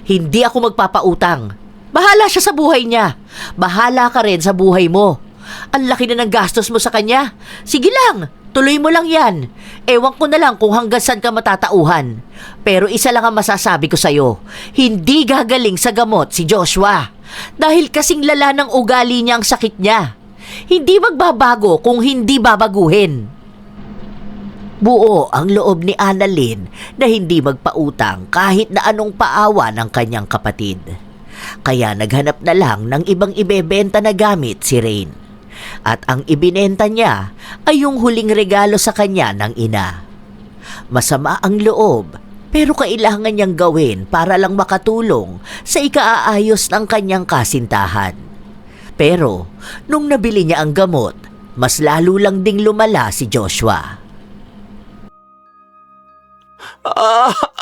Hindi ako magpapautang. Bahala siya sa buhay niya. Bahala ka rin sa buhay mo. Ang laki na ng gastos mo sa kanya. Sige lang, tuloy mo lang yan. Ewan ko na lang kung hanggang saan ka matatauhan. Pero isa lang ang masasabi ko sa'yo. Hindi gagaling sa gamot si Joshua. Dahil kasing lala ng ugali niya ang sakit niya. Hindi magbabago kung hindi babaguhin. Buo ang loob ni Annalyn na hindi magpautang kahit na anong paawa ng kanyang kapatid. Kaya naghanap na lang ng ibang ibebenta na gamit si Rain. At ang ibinenta niya ay yung huling regalo sa kanya ng ina. Masama ang loob, pero kailangan niyang gawin para lang makatulong sa ikaaayos ng kanyang kasintahan. Pero nung nabili niya ang gamot, mas lalo lang ding lumala si Joshua.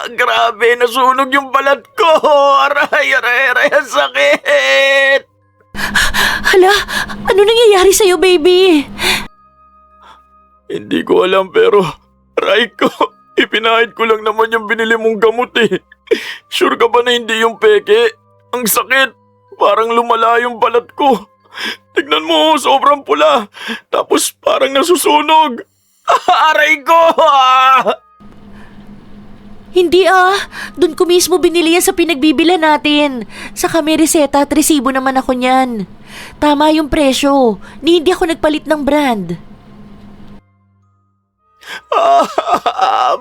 Grabe, nasunog yung balat ko. Aray, ang sakit. Hala, ano nangyayari sa'yo, baby? Hindi ko alam pero, aray ko, ipinahid ko lang naman yung binili mong gamot eh. Sure ka ba na hindi yung peke? Ang sakit, parang lumala yung balat ko. Tignan mo, sobrang pula. Tapos parang nasusunog. Aray ko! Hindi doon ko mismo binili yan sa pinagbibila natin. Sa may reseta at resibo naman ako niyan. Tama yung presyo, hindi ako nagpalit ng brand.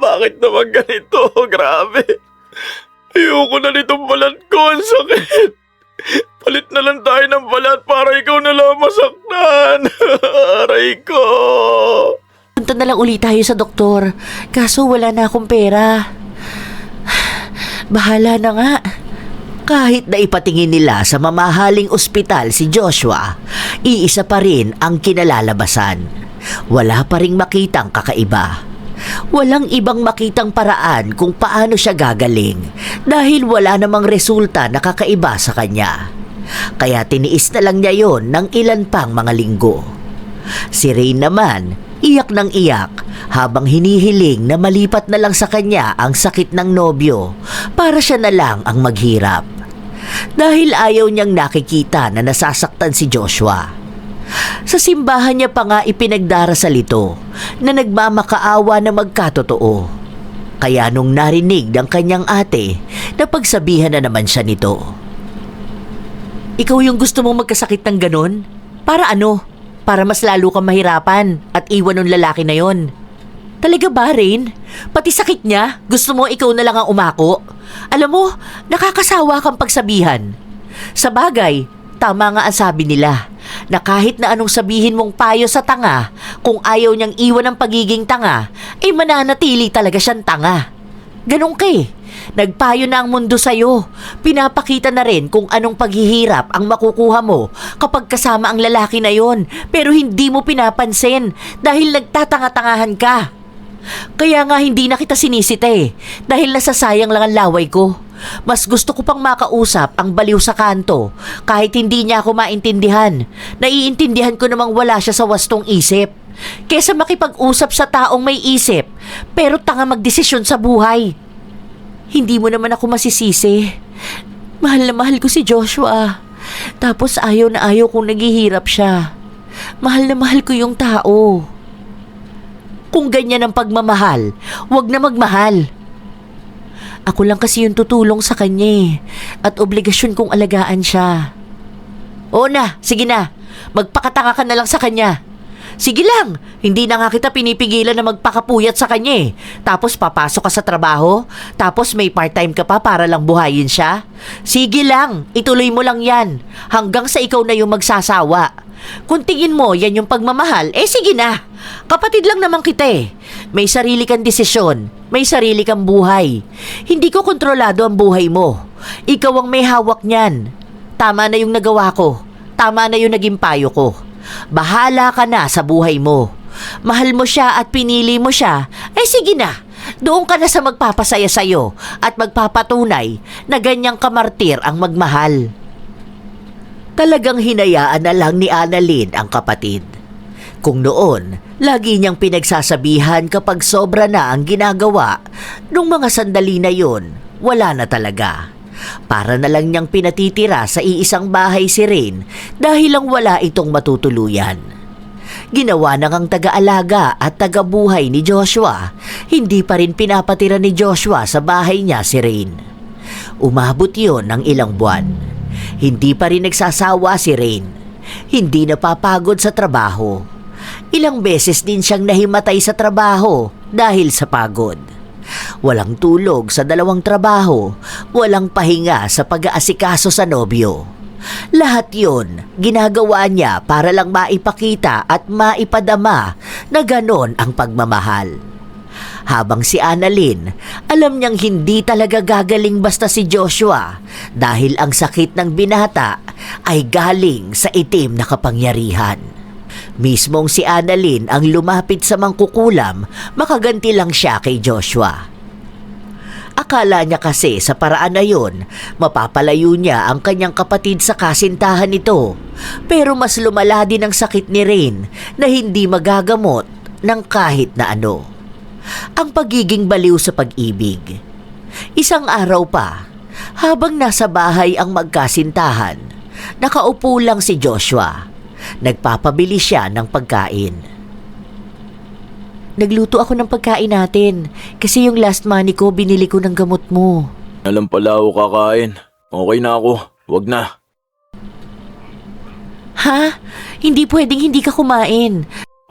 Bakit naman ganito? Grabe. Ayoko na nitong balat ko. Ang sakit. Palit na lang tayo ng balat para ikaw na lang masaktan. Aray ko. Punta na lang ulit tayo sa doktor. Kaso wala na akong pera. Bahala na nga. Kahit na ipatingin nila sa mamahaling ospital si Joshua, iisa pa rin ang kinalalabasan. Wala pa ring makitang kakaiba. Walang ibang makitang paraan kung paano siya gagaling dahil wala namang resulta na kakaiba sa kanya. Kaya tiniis na lang niya yon ng ilan pang mga linggo. Si Rain naman, iyak ng iyak habang hinihiling na malipat na lang sa kanya ang sakit ng nobyo para siya na lang ang maghirap. Dahil ayaw niyang nakikita na nasasaktan si Joshua. Sa simbahan niya pa nga ipinagdarasal ito na nagmamakaawa na magkatotoo. Kaya nung narinig ng kanyang ate, napagsabihan na naman siya nito. Ikaw yung gusto mong magkasakit ng ganon? Para ano? Para mas lalo kang mahirapan at iwan ng lalaki na yon. Talaga ba, Rain? Pati sakit niya, gusto mo ikaw na lang ang umako? Alam mo, nakakasawa kang pagsabihan. Sa bagay, tama nga ang sabi nila, na kahit na anong sabihin mong payo sa tanga, kung ayaw niyang iwan ang pagiging tanga, ay mananatili talaga siyang tanga. Ganun ka eh. Nagpayo na ang mundo sa'yo. Pinapakita na rin kung anong paghihirap ang makukuha mo kapag kasama ang lalaki na yon, pero hindi mo pinapansin dahil nagtatanga-tangahan ka. Kaya nga hindi na kita sinisita eh, dahil nasasayang lang ang laway ko. Mas gusto ko pang makausap ang baliw sa kanto kahit hindi niya ako maintindihan. Naiintindihan ko namang wala siya sa wastong isip. Kesa makipag-usap sa taong may isip pero tanga magdesisyon sa buhay. Hindi mo naman ako masisisi. Mahal na mahal ko si Joshua. Tapos ayaw na ayaw kong naghihirap siya. Mahal na mahal ko yung tao. Kung ganyan ang pagmamahal, wag na magmahal. Ako lang kasi yung tutulong sa kanya at obligasyon kong alagaan siya. Oo na, sige na. Magpakatanga ka na lang sa kanya. Sige lang, hindi na nga kita pinipigilan na magpakapuyat sa kanya. Tapos papasok ka sa trabaho, tapos may part-time ka pa para lang buhayin siya. Sige lang, ituloy mo lang yan hanggang sa ikaw na yung magsasawa. Kung tingin mo yan yung pagmamahal, sige na. Kapatid lang naman kita May sarili kang desisyon, may sarili kang buhay. Hindi ko kontrolado ang buhay mo. Ikaw ang may hawak niyan. Tama na yung nagawa ko. Tama na yung naging payo ko. Bahala ka na sa buhay mo. Mahal mo siya at pinili mo siya, sige na. Doon ka na sa magpapasaya sa'yo at magpapatunay na ganyang kamartir ang magmahal. Talagang hinayaan na lang ni Annalyn ang kapatid. Kung noon, lagi niyang pinagsasabihan kapag sobra na ang ginagawa, nung mga sandali na yon, wala na talaga. Para na lang niyang pinatitira sa iisang bahay si Rain dahil lang wala itong matutuluyan. Ginawa na ngang taga-alaga at taga-buhay ni Joshua, hindi pa rin pinapatira ni Joshua sa bahay niya si Rain. Umabot yon ng ilang buwan. Hindi pa rin nagsasawa si Rain. Hindi napapagod sa trabaho. Ilang beses din siyang nahimatay sa trabaho dahil sa pagod. Walang tulog sa 2 trabaho, walang pahinga sa pag-aasikaso sa nobyo. Lahat yon ginagawa niya para lang maipakita at maipadama na ganon ang pagmamahal. Habang si Annalyn, alam niyang hindi talaga gagaling basta si Joshua dahil ang sakit ng binata ay galing sa itim na kapangyarihan. Mismong si Annalyn ang lumapit sa mangkukulam, makaganti lang siya kay Joshua. Akala niya kasi sa paraan na yon, mapapalayo niya ang kanyang kapatid sa kasintahan nito. Pero mas lumala din ang sakit ni Rain na hindi magagamot ng kahit na ano. Ang pagiging baliw sa pag-ibig. Isang araw pa, habang nasa bahay ang magkasintahan, nakaupo lang si Joshua. Nagpapabili siya ng pagkain. Nagluto ako ng pagkain natin kasi yung last money ko binili ko ng gamot mo. Alam pala ako kakain. Okay na ako. Wag na. Ha? Hindi pwedeng hindi ka kumain.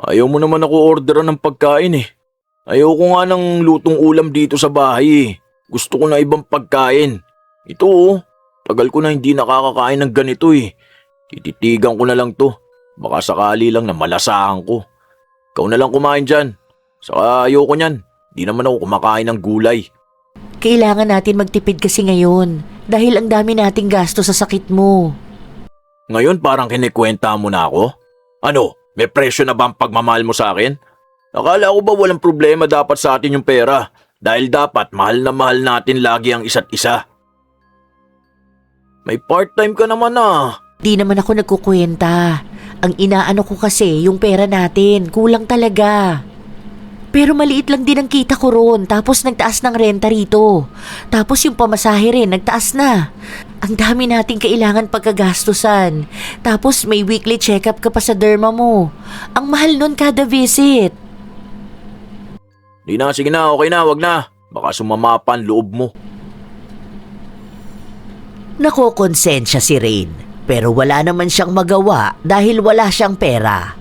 Ayaw mo naman ako orderan ng pagkain Ayoko nga ng lutong ulam dito sa bahay eh. Gusto ko na ibang pagkain. Ito tagal ko na hindi nakakakain ng ganito eh. Tititigan ko na lang to. Baka sakali lang na malasahan ko. Ikaw na lang kumain dyan. Saka ayoko niyan. Di naman ako kumakain ng gulay. Kailangan natin magtipid kasi ngayon dahil ang dami nating gasto sa sakit mo. Ngayon parang kinikwenta mo na ako? Ano, may presyo na ba ang pagmamahal mo sa akin? Akala ko ba walang problema dapat sa atin yung pera? Dahil dapat mahal na mahal natin lagi ang isa't isa. May part-time ka naman ah. Di naman ako nagkukwenta. Ang inaano ko kasi yung pera natin, kulang talaga. Pero maliit lang din ang kita ko ron, tapos nagtaas ng renta rito. Tapos yung pamasahe rin, nagtaas na. Ang dami nating kailangan pagkagastusan. Tapos may weekly check-up ka pa sa derma mo. Ang mahal nun kada visit. Di na, sige na, okay na, wag na. Baka sumama pa ang loob mo. Nakokonsensya si Rain, pero wala naman siyang magawa dahil wala siyang pera.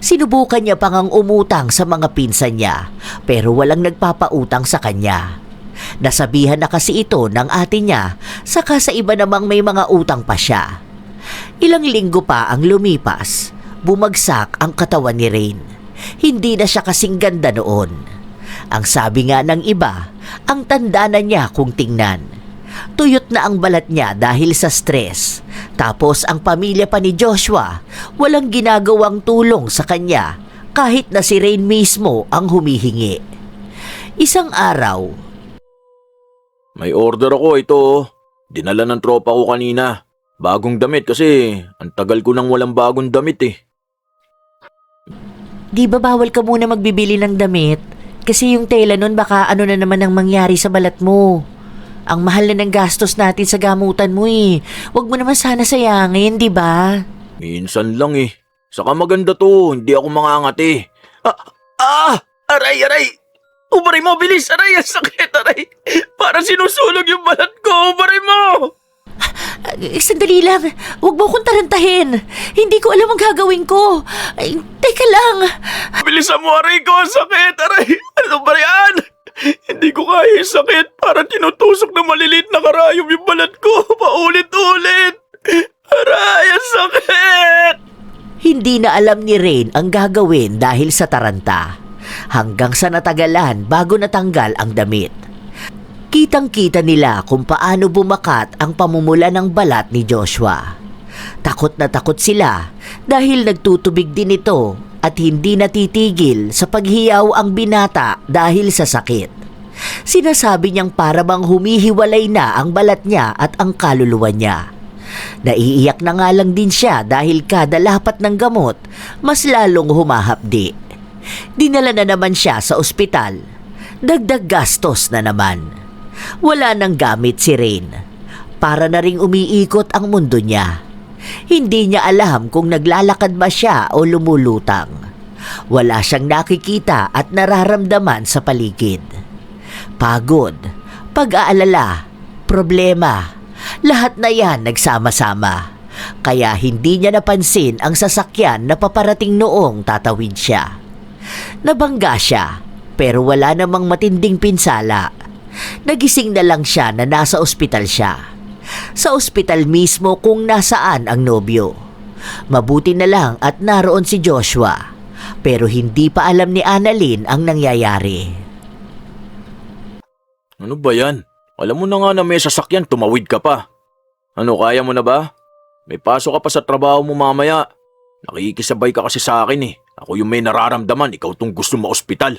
Sinubukan niya pang ang umutang sa mga pinsan niya, pero walang nagpapautang sa kanya. Nasabihan na kasi ito ng ate niya, saka sa iba namang may mga utang pa siya. Ilang linggo pa ang lumipas, bumagsak ang katawan ni Rain. Hindi na siya kasing ganda noon. Ang sabi nga ng iba, ang tanda na niya kung tingnan. Tuyot na ang balat niya dahil sa stress. Tapos ang pamilya pa ni Joshua, walang ginagawang tulong sa kanya kahit na si Rain mismo ang humihingi. Isang araw, May order ako, ito. Dinala ng tropa ko kanina. Bagong damit kasi ang tagal ko nang walang bagong damit eh. Di ba bawal ka muna magbibili ng damit? Kasi yung tela nun baka ano na naman ang mangyari sa balat mo. Ang mahal na ng gastos natin sa gamutan mo eh. Huwag mo naman sana sayangin, di ba? Minsan lang eh. Saka maganda to, hindi ako mangangati. Aray! Ubaray mo, bilis! Aray, ang sakit, aray! Para sinusunog yung balat ko, ubaray mo! Sandali lang. Huwag mo akong tarantahin. Hindi ko alam ang gagawin ko. Ay, teka lang. Bilisan mo, aray ko, ang sakit, aray! Ano ba yan? Hindi ko kaya yung sakit. Parang tinutusok na maliliit na karayom yung balat ko. Paulit-ulit. Aray, ang sakit! hindi na alam ni Rain ang gagawin dahil sa taranta. Hanggang sa natagalan bago natanggal ang damit. Kitang-kita nila kung paano bumakat ang pamumula ng balat ni Joshua. Takot na takot sila dahil nagtutubig din ito at hindi natitigil sa paghiyaw ang binata dahil sa sakit. Sinasabi niyang para bang humihiwalay na ang balat niya at ang kaluluwa niya. Naiiyak na nga lang din siya dahil kada lapat ng gamot, mas lalong humahapdi. Dinala na naman siya sa ospital. Dagdag gastos na naman. Wala nang gamit si Rain. Para na ring umiikot ang mundo niya. Hindi niya alam kung naglalakad ba siya o lumulutang. Wala siyang nakikita at nararamdaman sa paligid. Pagod, pag-aalala, problema, lahat na yan nagsama-sama. Kaya hindi niya napansin ang sasakyan na paparating noong tatawid siya. Nabangga siya, pero wala namang matinding pinsala. Nagising na lang siya na nasa ospital siya. Sa ospital mismo kung nasaan ang nobyo. Mabuti na lang at naroon si Joshua, pero hindi pa alam ni Annalyn ang nangyayari. Ano ba yan? Alam mo na nga na may sasakyan, tumawid ka pa. Ano, kaya mo na ba? May pasok ka pa sa trabaho mo mamaya. Nakikisabay ka kasi sa akin eh. Ako yung may nararamdaman, ikaw tong gusto ma-ospital.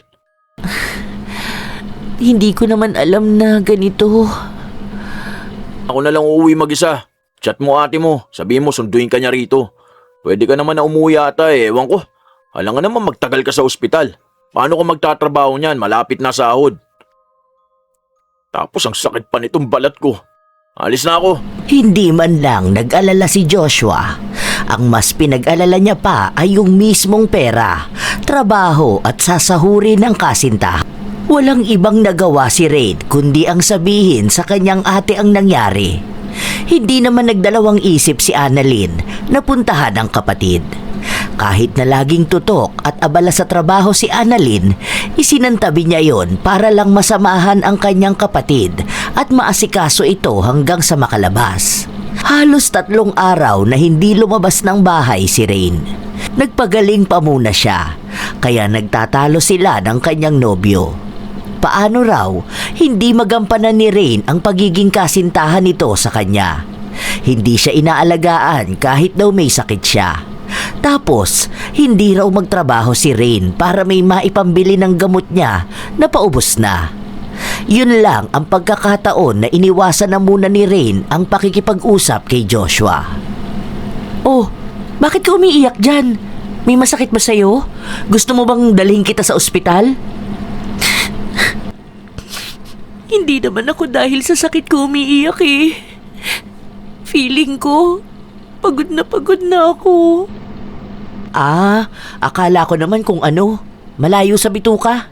Hindi ko naman alam na ganito. Ako na lang uuwi mag-isa. Chat mo ate mo, sabihin mo sunduin ka niya rito. Pwede ka naman na umuwi ata eh, ewan ko. Alam nga naman magtagal ka sa ospital. Paano ka magtatrabaho niyan, malapit na sahod. Tapos ang sakit pa nitong balat ko. Alis na ako. Hindi man lang nag-alala si Joshua. Ang mas pinag-alala niya pa ay yung mismong pera, trabaho at sasahuri ng kasintahan. Walang ibang nagawa si Rain kundi ang sabihin sa kanyang ate ang nangyari. Hindi naman nagdalawang isip si Annalyn na puntahan ang kapatid. Kahit na laging tutok at abala sa trabaho si Annalyn, isinantabi niya yon para lang masamahan ang kanyang kapatid at maasikaso ito hanggang sa makalabas. Halos 3 araw na hindi lumabas ng bahay si Rain. Nagpagaling pa muna siya, kaya nagtatalo sila ng kanyang nobyo. Paano raw, hindi magampanan ni Rain ang pagiging kasintahan nito sa kanya. Hindi siya inaalagaan kahit daw may sakit siya. Tapos, hindi raw magtrabaho si Rain para may maipambili ng gamot niya na paubos na. Yun lang ang pagkakataon na iniwasan na muna ni Rain ang pakikipag-usap kay Joshua. Oh, bakit ka umiiyak dyan? May masakit ba sa'yo? Gusto mo bang dalhin kita sa ospital? Hindi naman ako dahil sa sakit ko umiiyak eh. Feeling ko, pagod na ako. Akala ko naman kung ano, malayo sa bituka.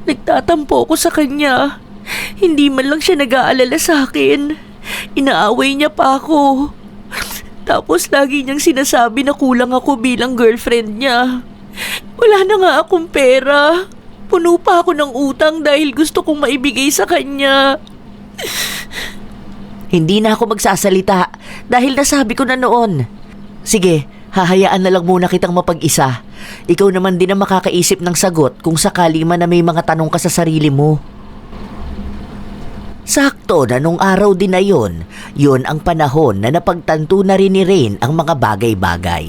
Nagtatampo ako sa kanya. Hindi man lang siya nag-aalala sa akin. Inaaway niya pa ako. Tapos lagi niyang sinasabi na kulang ako bilang girlfriend niya. Wala na nga akong pera. Puno pa ako ng utang dahil gusto kong maibigay sa kanya. Hindi na ako magsasalita dahil nasabi ko na noon. Sige, hahayaan na lang muna kitang mapag-isa. Ikaw naman din ang makakaisip ng sagot kung sakali man na may mga tanong ka sa sarili mo. Sakto na nung araw din na yun ang panahon na napagtanto na rin ni Rain ang mga bagay-bagay.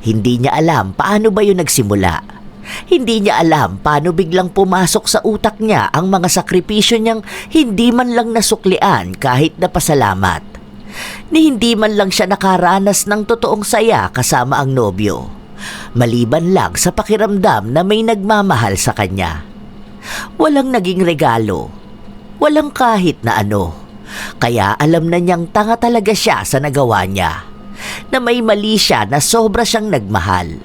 Hindi niya alam paano ba yun nagsimula. Hindi niya alam paano biglang pumasok sa utak niya ang mga sakripisyo niyang hindi man lang nasuklian kahit na pasalamat. Ni hindi man lang siya nakaranas ng totoong saya kasama ang nobyo. Maliban lang sa pakiramdam na may nagmamahal sa kanya. Walang naging regalo. Walang kahit na ano. Kaya alam na niyang tanga talaga siya sa nagawa niya. Na may mali siya na sobra siyang nagmahal.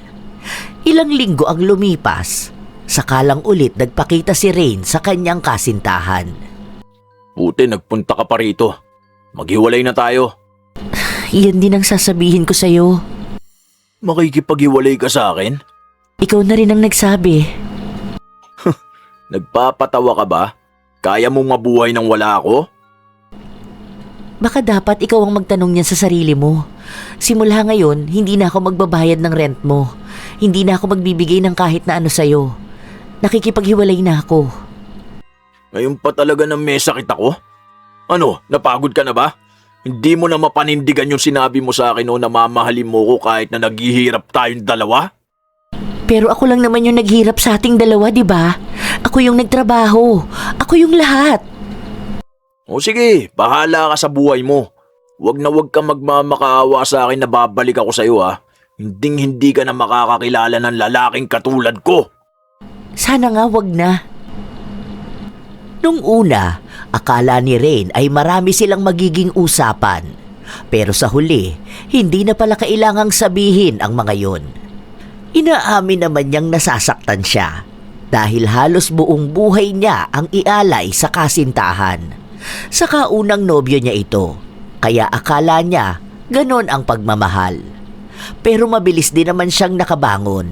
Ilang linggo ang lumipas. Sakalang ulit nagpakita si Rain sa kanyang kasintahan. Buti nagpunta ka pa rito. Maghiwalay na tayo. Yan din ang sasabihin ko sa'yo. Makikipaghiwalay ka sa akin? Ikaw na rin ang nagsabi. Nagpapatawa ka ba? Kaya mong mabuhay nang wala ako? Baka dapat ikaw ang magtanong niyan sa sarili mo. Simula ngayon, hindi na ako magbabayad ng rent mo. Hindi na ako magbibigay ng kahit na ano sa'yo. Nakikipaghiwalay na ako. Ngayon pa talaga na may sakit ako? Ano, napagod ka na ba? Hindi mo na mapanindigan yung sinabi mo sa akin na mamahalin mo ko kahit na naghihirap tayong dalawa? Pero ako lang naman yung naghirap sa ating dalawa, di ba? Ako yung nagtrabaho. Ako yung lahat. O sige, bahala ka sa buhay mo. Huwag na huwag ka magmamakaawa sa akin na babalik ako sa iyo ha. Hindi ka na makakakilala ng lalaking katulad ko. Sana nga wag na. Nung una, akala ni Rain ay marami silang magiging usapan. Pero sa huli, hindi na pala kailangang sabihin ang mga yon. Inaamin naman niyang nasasaktan siya dahil halos buong buhay niya ang ialay sa kasintahan. Sa kaunang nobyo niya ito, kaya akala niya ganon ang pagmamahal. Pero mabilis din naman siyang nakabangon.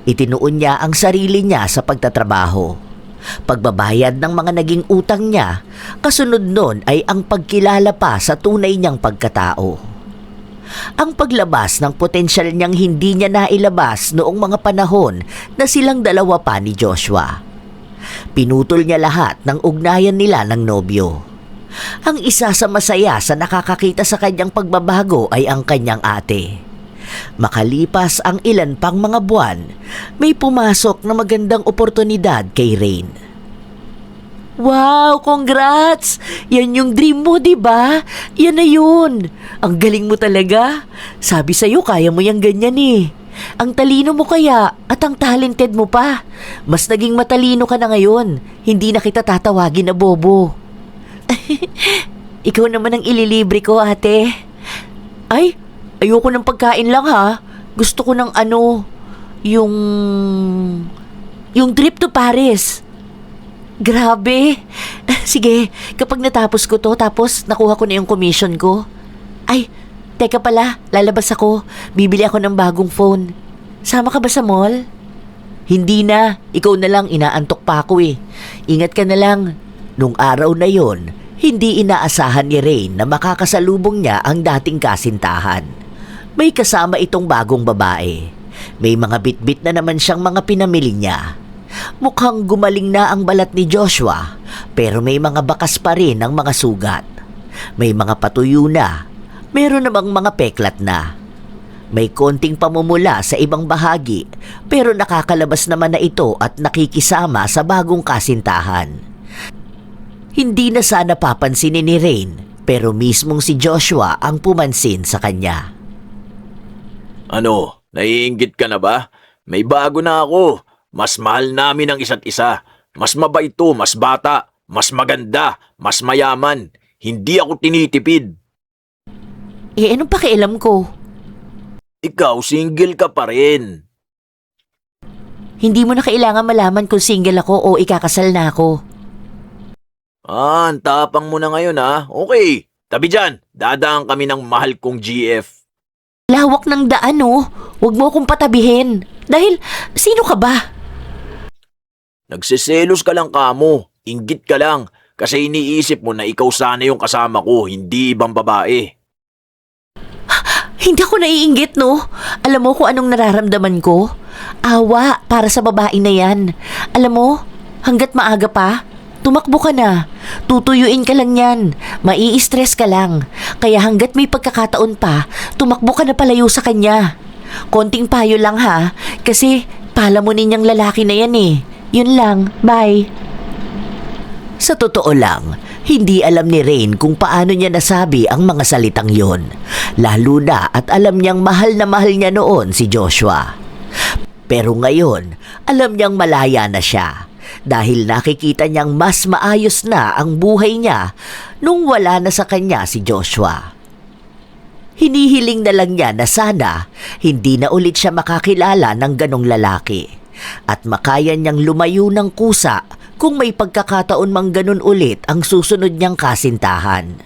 Itinuon niya ang sarili niya sa pagtatrabaho. Pagbabayad ng mga naging utang niya, kasunod nun ay ang pagkilala pa sa tunay niyang pagkatao. Ang paglabas ng potensyal niyang hindi niya nailabas noong mga panahon na silang dalawa pa ni Joshua. Pinutol niya lahat ng ugnayan nila ng nobyo. Ang isa sa masaya sa nakakakita sa kanyang pagbabago ay ang kanyang ate. Makalipas ang ilan pang mga buwan, may pumasok na magandang oportunidad kay Rain. Wow, congrats! Yan yung dream mo, di ba? Yan na yun. Ang galing mo talaga. Sabi sa'yo, kaya mo yung ganyan eh. Ang talino mo kaya at ang talented mo pa. Mas naging matalino ka na ngayon. Hindi na kita tatawagin na bobo. Ikaw naman ang ililibre ko, ate. Ay, ayoko ng pagkain lang ha. Gusto ko ng yung trip to Paris. Grabe. Sige, kapag natapos ko to, tapos nakuha ko na yung commission ko. Ay, Teka pala, lalabas ako. Bibili ako ng bagong phone. Sama ka ba sa mall? Hindi na, ikaw na lang, inaantok pa ako eh. Ingat ka na lang. Nung araw na yon, hindi inaasahan ni Rain na makakasalubong niya ang dating kasintahan. May kasama itong bagong babae. May mga bitbit na naman siyang mga pinamili niya. Mukhang gumaling na ang balat ni Joshua, pero may mga bakas pa rin ang mga sugat. May mga patuyo na, meron namang mga peklat na. May konting pamumula sa ibang bahagi, pero nakakalabas naman na ito at nakikisama sa bagong kasintahan. Hindi na sana papansinin ni Rain, pero mismong si Joshua ang pumansin sa kanya. Ano, naiinggit ka na ba? May bago na ako. Mas mahal namin ang isa't isa. Mas mabait to, mas bata, mas maganda, mas mayaman. Hindi ako tinitipid. Anong pakialam ko? Ikaw, single ka pa rin. Hindi mo na kailangan malaman kung single ako o ikakasal na ako. Ang tapang mo na ngayon ha. Okay, tabi dyan. Dadaan kami ng mahal kong GF. Lawak ng daan oh. Huwag mo akong patabihin. Dahil, sino ka ba? Nagsiselos ka lang kamo. Inggit ka lang. Kasi iniisip mo na ikaw sana yung kasama ko, hindi ibang babae. Hindi ako naiinggit no. Alam mo kung anong nararamdaman ko? Awa para sa babae na yan. Alam mo, hanggat maaga pa, tumakbo ka na. Tutuyuin ka lang yan. Mai-stress ka lang. Kaya hanggat may pagkakataon pa, tumakbo ka na palayo sa kanya. Konting payo lang ha, kasi palamunin niyang lalaki na yan eh. Yun lang, bye. Sa totoo lang, hindi alam ni Rain kung paano niya nasabi ang mga salitang yon. Lalo na at alam niyang mahal na mahal niya noon si Joshua. Pero ngayon, alam niyang malaya na siya. Dahil nakikita niyang mas maayos na ang buhay niya nung wala na sa kanya si Joshua. Hinihiling na lang niya na sana hindi na ulit siya makakilala ng ganong lalaki at makaya niyang lumayo ng kusa kung may pagkakataon mang ganon ulit ang susunod niyang kasintahan.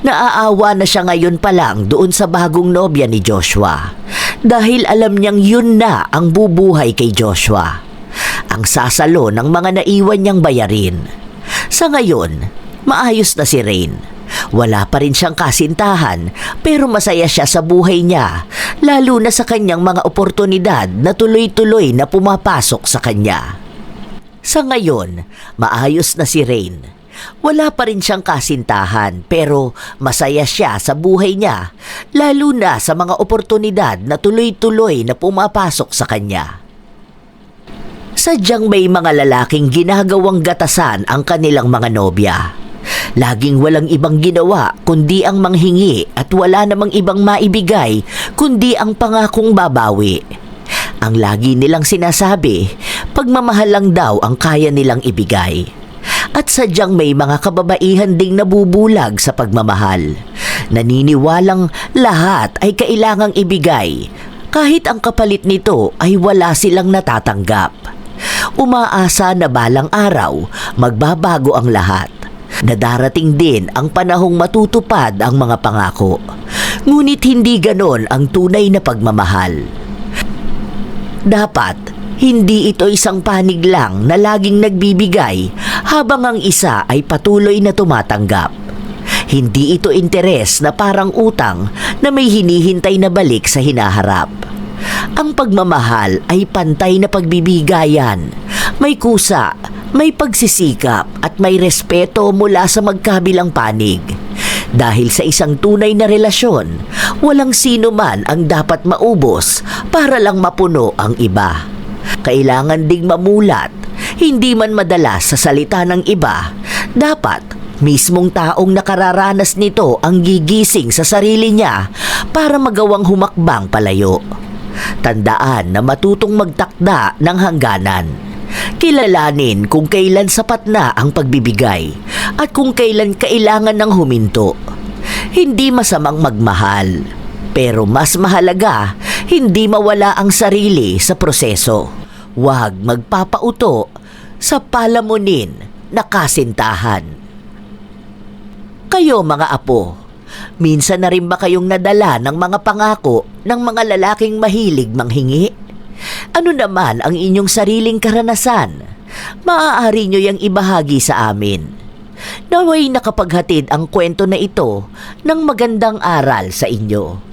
Naaawa na siya ngayon pa lang doon sa bagong nobya ni Joshua dahil alam niyang yun na ang bubuhay kay Joshua. Ang sasalo ng mga naiwan niyang bayarin. Sa ngayon, maayos na si Rain. Wala pa rin siyang kasintahan pero masaya siya sa buhay niya, lalo na sa kanyang mga oportunidad na tuloy-tuloy na pumapasok sa kanya. Sa ngayon, maayos na si Rain. Wala pa rin siyang kasintahan pero masaya siya sa buhay niya, lalo na sa mga oportunidad na tuloy-tuloy na pumapasok sa kanya. Sadyang may mga lalaking ginagawang gatasan ang kanilang mga nobya. Laging walang ibang ginawa kundi ang manghingi at wala namang ibang maibigay kundi ang pangakong babawi. Ang lagi nilang sinasabi, pagmamahal lang daw ang kaya nilang ibigay. At sadyang may mga kababaihan ding nabubulag sa pagmamahal. Naniniwalang lahat ay kailangang ibigay, kahit ang kapalit nito ay wala silang natatanggap. Umaasa na balang araw, magbabago ang lahat. Na darating din ang panahong matutupad ang mga pangako. Ngunit hindi ganon ang tunay na pagmamahal. Dapat, hindi ito isang panig lang na laging nagbibigay habang ang isa ay patuloy na tumatanggap. Hindi ito interes na parang utang na may hinihintay na balik sa hinaharap. Ang pagmamahal ay pantay na pagbibigayan. May kusa, may pagsisikap at may respeto mula sa magkabilang panig. Dahil sa isang tunay na relasyon, walang sino man ang dapat maubos para lang mapuno ang iba. Kailangan ding mamulat, hindi man madalas sa salita ng iba. Dapat mismong taong nakararanas nito ang gigising sa sarili niya para magawang humakbang palayo. Tandaan na matutong magtakda ng hangganan. Kilalanin kung kailan sapat na ang pagbibigay at kung kailan kailangan ng huminto. Hindi masamang magmahal, pero mas mahalaga hindi mawala ang sarili sa proseso. Huwag magpapauto sa palamunin na kasintahan. Kayo mga apo, minsan na rin ba kayong nadala ng mga pangako ng mga lalaking mahilig manghingi? Ano naman ang inyong sariling karanasan? Maaari nyo yang ibahagi sa amin. Naway nakapaghatid ang kwento na ito ng magandang aral sa inyo.